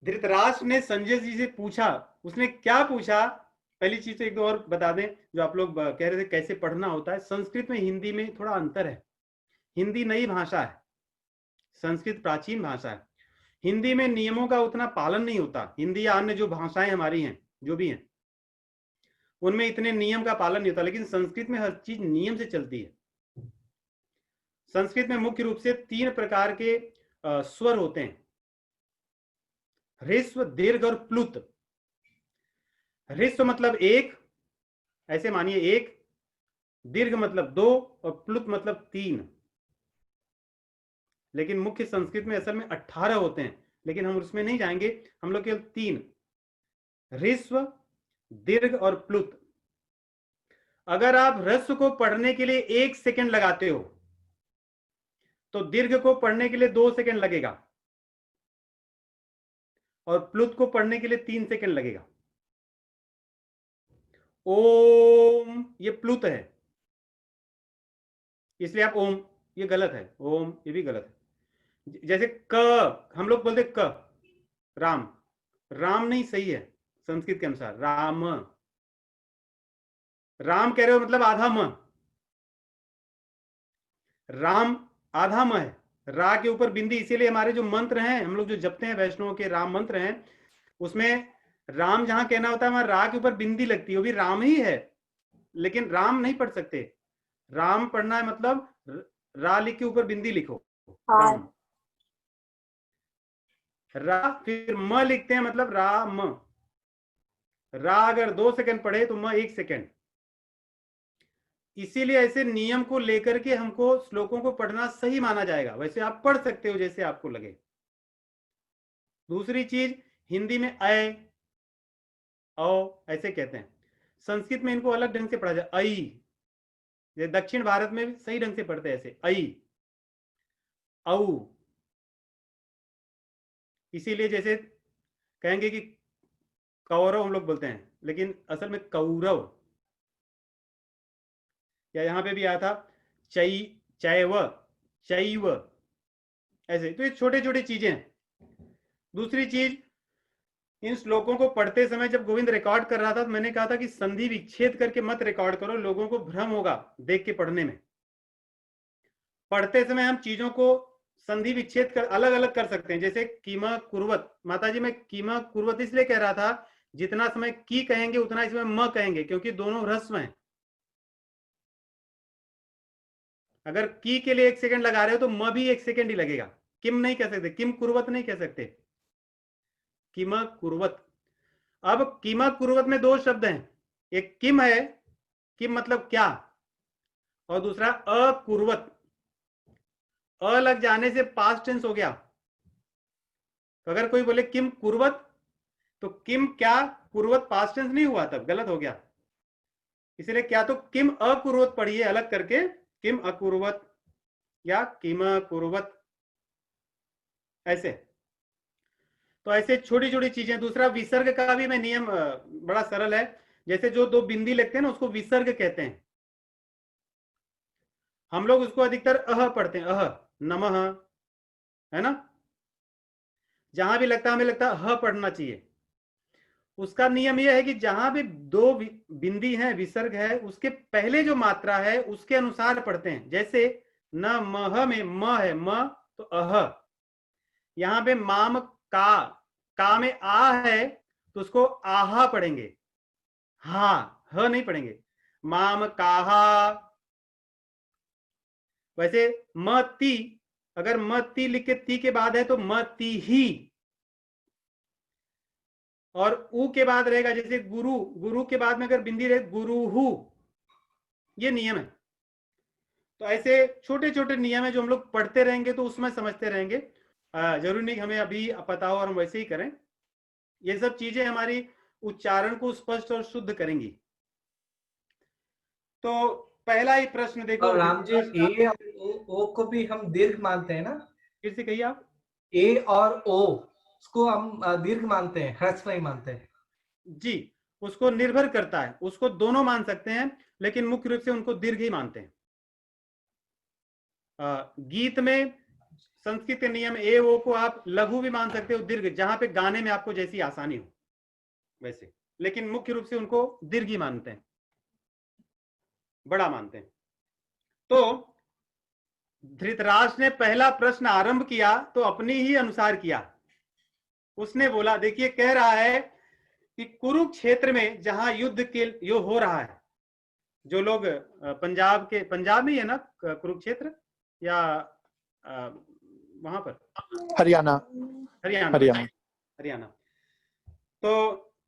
धृतराष्ट्र ने संजय जी से पूछा, उसने क्या पूछा? पहली चीज तो एक दो और बता दें, जो आप लोग कह रहे थे कैसे पढ़ना होता है। संस्कृत में हिंदी में थोड़ा अंतर है। हिंदी नई भाषा है, संस्कृत प्राचीन भाषा है। हिंदी में नियमों का उतना पालन नहीं होता। हिंदी या अन्य जो भाषाएं हमारी हैं, जो भी हैं, उनमें इतने नियम का पालन नहीं होता। लेकिन संस्कृत में हर चीज नियम से चलती है। संस्कृत में मुख्य रूप से 3 प्रकार के स्वर होते हैं, ह्रस्व, दीर्घ और प्लुत। ह्रस्व मतलब 1, ऐसे मानिए 1, दीर्घ मतलब 2 और प्लुत मतलब 3। लेकिन मुख्य संस्कृत में असल में 18 होते हैं, लेकिन हम उसमें नहीं जाएंगे। हम लोग केवल 3, ह्रस्व, दीर्घ और प्लुत। अगर आप ह्रस्व को पढ़ने के लिए 1 सेकंड लगाते हो तो दीर्घ को पढ़ने के लिए 2 सेकंड लगेगा और प्लुत को पढ़ने के लिए 3 सेकंड लगेगा। ओम ये प्लुत है, इसलिए आप ओम, ये गलत है। ओम ये भी गलत है। जैसे क, हम लोग बोलते क, राम, राम नहीं सही है संस्कृत के अनुसार। राम, राम कह रहे हो मतलब आधा म, राम आधा म है। रा के ऊपर बिंदी, इसीलिए हमारे जो मंत्र हैं, हम लोग जो जपते हैं वैष्णव के राम मंत्र हैं, उसमें राम जहां कहना होता है वहां रा के ऊपर बिंदी लगती है, वो भी राम ही है। लेकिन राम नहीं पढ़ सकते। राम पढ़ना है मतलब रा लिख के ऊपर बिंदी लिखो, राम। रा फिर म लिखते हैं मतलब राम। रा अगर 2 सेकंड पढ़े तो म 1 सेकंड। इसीलिए ऐसे नियम को लेकर के हमको श्लोकों को पढ़ना सही माना जाएगा। वैसे आप पढ़ सकते हो जैसे आपको लगे। दूसरी चीज, हिंदी में अय, औ ऐसे कहते हैं। संस्कृत में इनको अलग ढंग से पढ़ा जाए, अई। जैसे दक्षिण भारत में भी सही ढंग से पढ़ते हैं ऐसे, अई, औ। इसीलिए जैसे कहेंगे कि कौरव हम लोग बोलते हैं, लेकिन असल में कौरव। या यहां पे भी आया था चै, चैव, चैव, ऐसे। तो ये छोटे छोटे चीजें हैं। दूसरी चीज, इन श्लोकों को पढ़ते समय जब गोविंद रिकॉर्ड कर रहा था तो मैंने कहा था कि संधि विच्छेद करके मत रिकॉर्ड करो, लोगों को भ्रम होगा देख के पढ़ने में। पढ़ते समय हम चीजों को संधि विच्छेद कर अलग अलग कर सकते हैं। जैसे कीमा कुर्वत, माता जी मैं कीमा कुर्वत इसलिए कह रहा था, जितना समय की कहेंगे उतना इसमें म कहेंगे, क्योंकि दोनों ह्रस्व हैं। अगर की के लिए 1 सेकंड लगा रहे हो तो म भी 1 सेकंड ही लगेगा। किम नहीं कह सकते, किम कुर्वत नहीं कह सकते, कीमा कुर्वत। अब कीमा कुर्वत में 2 शब्द हैं, एक किम है, किम मतलब क्या, और दूसरा अकुर्वत। अ लग जाने से पास्ट टेंस हो गया। तो अगर कोई बोले किम कुर्वत, तो किम क्या कुर्वत पास्ट टेंस नहीं हुआ, तब गलत हो गया। इसलिए क्या तो किम अकुर्वत पढ़िए अलग करके, किम अकुर्वत या किम कुर्वत, ऐसे। तो ऐसे छोटी छोटी चीजें। दूसरा, विसर्ग का भी मैं नियम बड़ा सरल है। जैसे जो 2 बिंदी लगते हैं ना, उसको विसर्ग कहते हैं। हम लोग उसको अधिकतर अह पढ़ते हैं, अह, नमः, है ना। जहां भी लगता है हमें लगता है ह पढ़ना चाहिए। उसका नियम यह है कि जहां भी 2 बिंदी है, विसर्ग है, उसके पहले जो मात्रा है उसके अनुसार पढ़ते हैं। जैसे न मह में म है, म तो अह। यहां पे माम का में आ है तो उसको आहा पढ़ेंगे, हा, ह नहीं पढ़ेंगे। माम काहा। वैसे म ती, अगर म ती लिख के ती के बाद है तो म ती ही। और ऊ के बाद रहेगा, जैसे गुरु, गुरु के बाद में अगर बिंदी रहे गुरु हु। ये नियम है। तो ऐसे छोटे छोटे नियम है जो हम लोग पढ़ते रहेंगे तो उसमें समझते रहेंगे। जरूरी नहीं हमें अभी पता हो और हम वैसे ही करें। ये सब चीजें हमारी उच्चारण को स्पष्ट और शुद्ध करेंगी। तो पहला ही प्रश्न देखो। और राम जी, ए और ओ को भी हम दीर्घ मानते हैं ना? फिर से कहिए आप। ए और ओ उसको हम दीर्घ मानते हैं, ह्रस्व नहीं मानते हैं। जी, उसको निर्भर करता है, उसको दोनों मान सकते हैं, लेकिन मुख्य रूप से उनको दीर्घ ही मानते हैं। गीत में संस्कृत के नियम ए ओ को आप लघु भी मान सकते हो, दीर्घ, जहां पे गाने में आपको जैसी आसानी हो वैसे, लेकिन मुख्य रूप से उनको दीर्घ ही मानते हैं, बड़ा मानते हैं। तो धृतराष्ट्र ने पहला प्रश्न आरंभ किया तो अपनी ही अनुसार किया। उसने बोला, देखिए कह रहा है कि कुरुक्षेत्र में जहां युद्ध के यो हो रहा है, जो लोग पंजाब में ही है ना कुरुक्षेत्र, या वहां पर हरियाणा। तो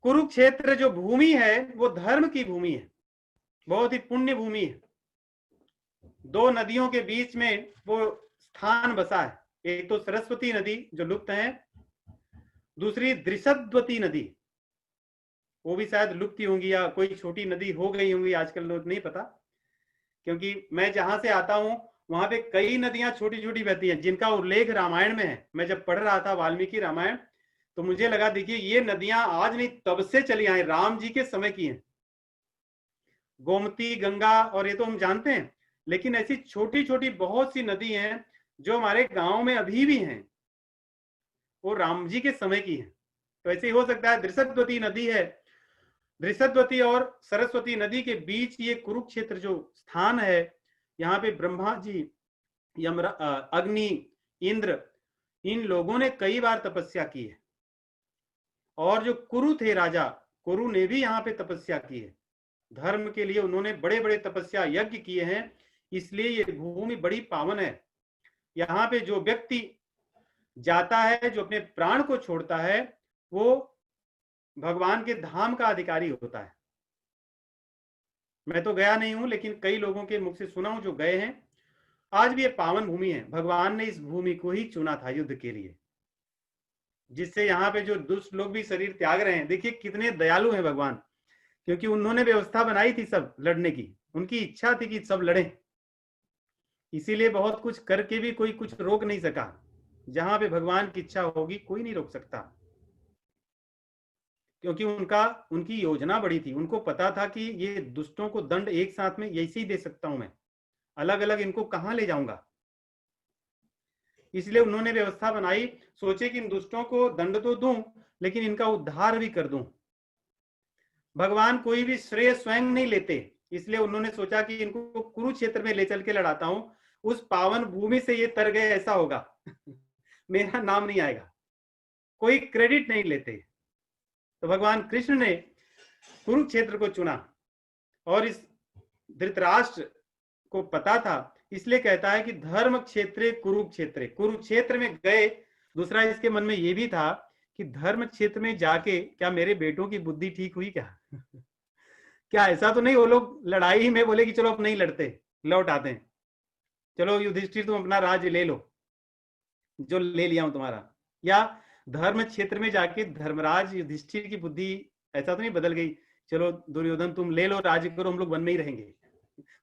कुरुक्षेत्र जो भूमि है वो धर्म की भूमि है, बहुत ही पुण्य भूमि है। दो नदियों के बीच में वो स्थान बसा है, एक तो सरस्वती नदी जो लुप्त है, दूसरी दृषद्वती नदी, वो भी शायद लुप्त होंगी या कोई छोटी नदी हो गई होंगी, आजकल लोग नहीं पता, क्योंकि मैं जहां से आता हूं वहां पे कई नदियां छोटी छोटी बहती हैं जिनका उल्लेख रामायण में है। मैं जब पढ़ रहा था वाल्मीकि रामायण तो मुझे लगा, देखिए ये नदियां आज नहीं तब से चली आई, राम जी के समय की हैं, गोमती, गंगा, और ये तो हम जानते हैं, लेकिन ऐसी छोटी छोटी बहुत सी नदी हैं जो हमारे गांव में अभी भी हैं, वो राम जी के समय की है। तो ऐसे ही हो सकता है दृषद्वती नदी है, दृषद्वती और सरस्वती नदी के बीच ये कुरुक्षेत्र जो स्थान है, यहाँ पे ब्रह्मा जी, अग्नि, इंद्र, इन लोगों ने कई बार तपस्या की है, और जो कुरु थे राजा, कुरु ने भी यहाँ पे तपस्या की है, धर्म के लिए उन्होंने बड़े बड़े तपस्या यज्ञ किए हैं, इसलिए ये भूमि बड़ी पावन है। यहाँ पे जो व्यक्ति जाता है, जो अपने प्राण को छोड़ता है, वो भगवान के धाम का अधिकारी होता है। मैं तो गया नहीं हूं, लेकिन कई लोगों के मुख से सुना हूं जो गए हैं। आज भी ये पावन भूमि है, भगवान ने इस भूमि को ही चुना था युद्ध के लिए, जिससे यहाँ पे जो दुष्ट लोग भी शरीर त्याग रहे हैं। देखिए कितने दयालु हैं भगवान, क्योंकि उन्होंने व्यवस्था बनाई थी सब लड़ने की, उनकी इच्छा थी कि सब लड़ें, इसीलिए बहुत कुछ करके भी कोई कुछ रोक नहीं सका। जहां पे भगवान की इच्छा होगी कोई नहीं रोक सकता, क्योंकि उनकी योजना बड़ी थी। उनको पता था कि ये दुष्टों को दंड एक साथ में ऐसे ही दे सकता हूं मैं, अलग अलग इनको कहां ले जाऊंगा, इसलिए उन्होंने व्यवस्था बनाई, सोचे कि इन दुष्टों को दंड तो दूं लेकिन इनका उद्धार भी कर दूं। भगवान कोई भी श्रेय स्वयं नहीं लेते, इसलिए उन्होंने सोचा कि इनको कुरुक्षेत्र में ले चल के लड़ाता हूं, उस पावन भूमि से ये तर गए ऐसा होगा मेरा नाम नहीं आएगा, कोई क्रेडिट नहीं लेते। तो भगवान कृष्ण ने कुरुक्षेत्र को चुना, और इस धृतराष्ट्र को पता था, इसलिए कहता है कि धर्म क्षेत्रे कुरुक्षेत्रे, कुरुक्षेत्र में गए। दूसरा इसके मन में ये भी था कि धर्म क्षेत्र में जाके क्या मेरे बेटों की बुद्धि ठीक हुई क्या क्या ऐसा तो नहीं वो लोग लड़ाई में बोले कि चलो अब नहीं लड़ते, लौट आते हैं, चलो युधिष्ठिर तुम अपना राज्य ले लो जो ले लिया हूं तुम्हारा, या धर्म क्षेत्र में जाके धर्मराज युधिष्ठिर की बुद्धि ऐसा तो नहीं बदल गई, चलो दुर्योधन तुम ले लो राज्य करो, हम लोग वन में ही रहेंगे,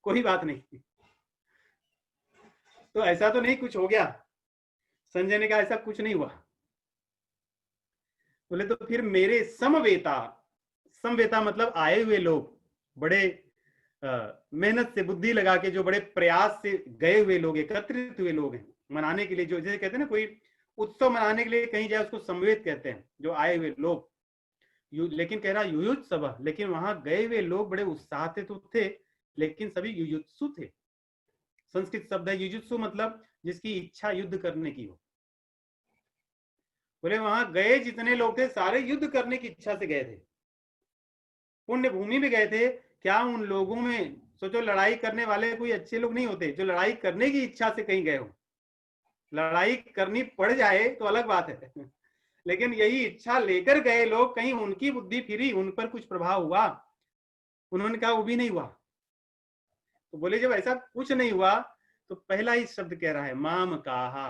कोई बात नहीं। तो ऐसा तो नहीं कुछ हो गया। संजय ने कहा ऐसा कुछ नहीं हुआ। बोले तो फिर मेरे समवेता, समवेता मतलब आए हुए लोग, बड़े मेहनत से बुद्धि लगा के, जो बड़े प्रयास से गए हुए लोग, एकत्रित हुए लोग हैं मनाने के लिए, जो जैसे कहते हैं ना कोई उत्सव मनाने के लिए कहीं जाए उसको समवेत कहते हैं, जो आए हुए लोग। लेकिन कह रहा युयुत्सव, लेकिन वहां गए हुए लोग बड़े उत्साह तो थे, लेकिन सभी युयुत्सु थे। संस्कृत शब्द है युजुत्सु, मतलब जिसकी इच्छा युद्ध करने की हो। बोले वहां गए जितने लोग थे सारे युद्ध करने की इच्छा से गए थे, पुण्य भूमि में गए थे। क्या उन लोगों में सोचो लड़ाई करने वाले कोई अच्छे लोग नहीं होते, जो लड़ाई करने की इच्छा से कहीं गए हो। लड़ाई करनी पड़ जाए तो अलग बात है लेकिन यही इच्छा लेकर गए लोग, कहीं उनकी बुद्धि फिरी, उन पर कुछ प्रभाव हुआ? उन्होंने कहा वो भी नहीं हुआ। तो बोले जब ऐसा कुछ नहीं हुआ तो पहला ही शब्द कह रहा है माम काहा।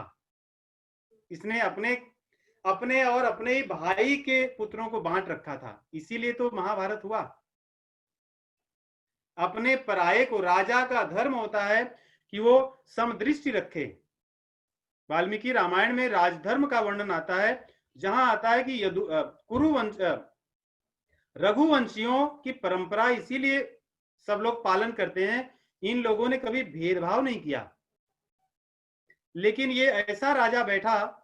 इसने अपने और अपने ही भाई के पुत्रों को बांट रखा था, इसीलिए तो महाभारत हुआ। अपने पराये को, राजा का धर्म होता है कि वो समदृष्टि रखे। वाल्मीकि रामायण में राजधर्म का वर्णन आता है, जहां आता है कि कुरुवंश रघुवंशियों की परंपरा इसीलिए सब लोग पालन करते हैं, इन लोगों ने कभी भेदभाव नहीं किया। लेकिन ये ऐसा राजा बैठा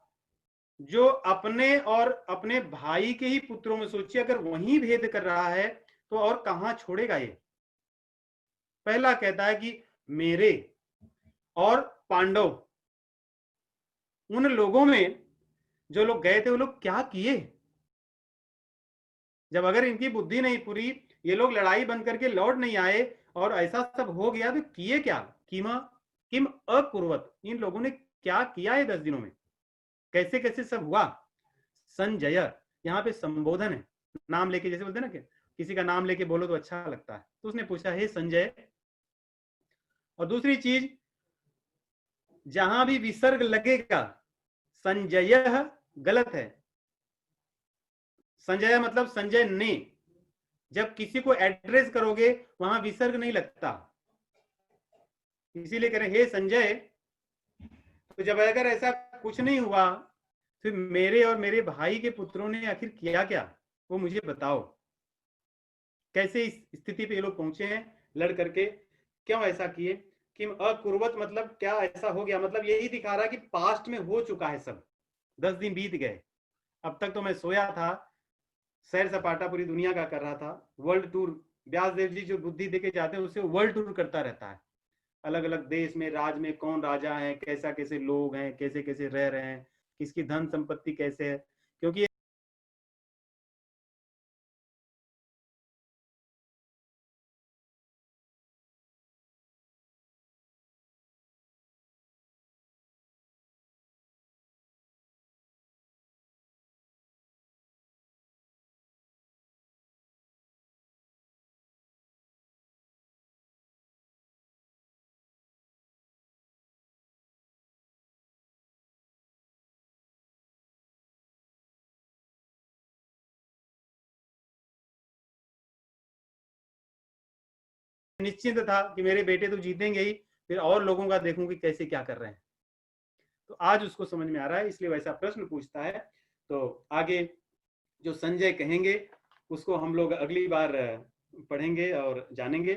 जो अपने और अपने भाई के ही पुत्रों में, सोचिए अगर वही भेद कर रहा है तो और कहां छोड़ेगा ये। पहला कहता है कि मेरे और पांडव, उन लोगों में जो लोग गए थे वो लोग क्या किए, जब अगर इनकी बुद्धि नहीं पूरी, ये लोग लड़ाई बंद करके लौट नहीं आए और ऐसा सब हो गया तो किए क्या, किम अकुर्वत, इन लोगों ने क्या किया है 10 दिनों में, कैसे कैसे सब हुआ। संजय, यहाँ पे संबोधन है, नाम लेके, जैसे बोलते हैं ना कि किसी का नाम लेके बोलो तो अच्छा लगता है, तो उसने पूछा हे संजय। और दूसरी चीज, जहां भी विसर्ग लगेगा, संजय गलत है, संजय मतलब संजय ने, जब किसी को एड्रेस करोगे वहां विसर्ग नहीं लगता, इसीलिए करें हे संजय। तो जब अगर ऐसा कुछ नहीं हुआ, फिर मेरे और मेरे भाई के पुत्रों ने आखिर किया क्या, वो मुझे बताओ, कैसे इस स्थिति पे ये लोग पहुंचे हैं, लड़ करके क्यों ऐसा किए। कि अकुर्वत मतलब क्या ऐसा हो गया, मतलब यही दिखा रहा है कि पास्ट में हो चुका है सब, 10 दिन बीत गए, अब तक तो मैं सोया था, सैर सपाटा पूरी दुनिया का कर रहा था, वर्ल्ड टूर, व्यास देव जी जो बुद्धि देके जाते हैं उससे वर्ल्ड टूर करता रहता है, अलग अलग देश में, राज्य में कौन राजा है, कैसा कैसे लोग हैं, कैसे कैसे रह रहे हैं, किसकी धन संपत्ति कैसे है, क्योंकि निश्चिंत था कि मेरे बेटे तो जीतेंगे ही, फिर और लोगों का देखूंगी कैसे क्या कर रहे हैं। तो आज उसको समझ में आ रहा है, इसलिए वैसा प्रश्न पूछता है। तो आगे जो संजय कहेंगे उसको हम लोग अगली बार पढ़ेंगे और जानेंगे।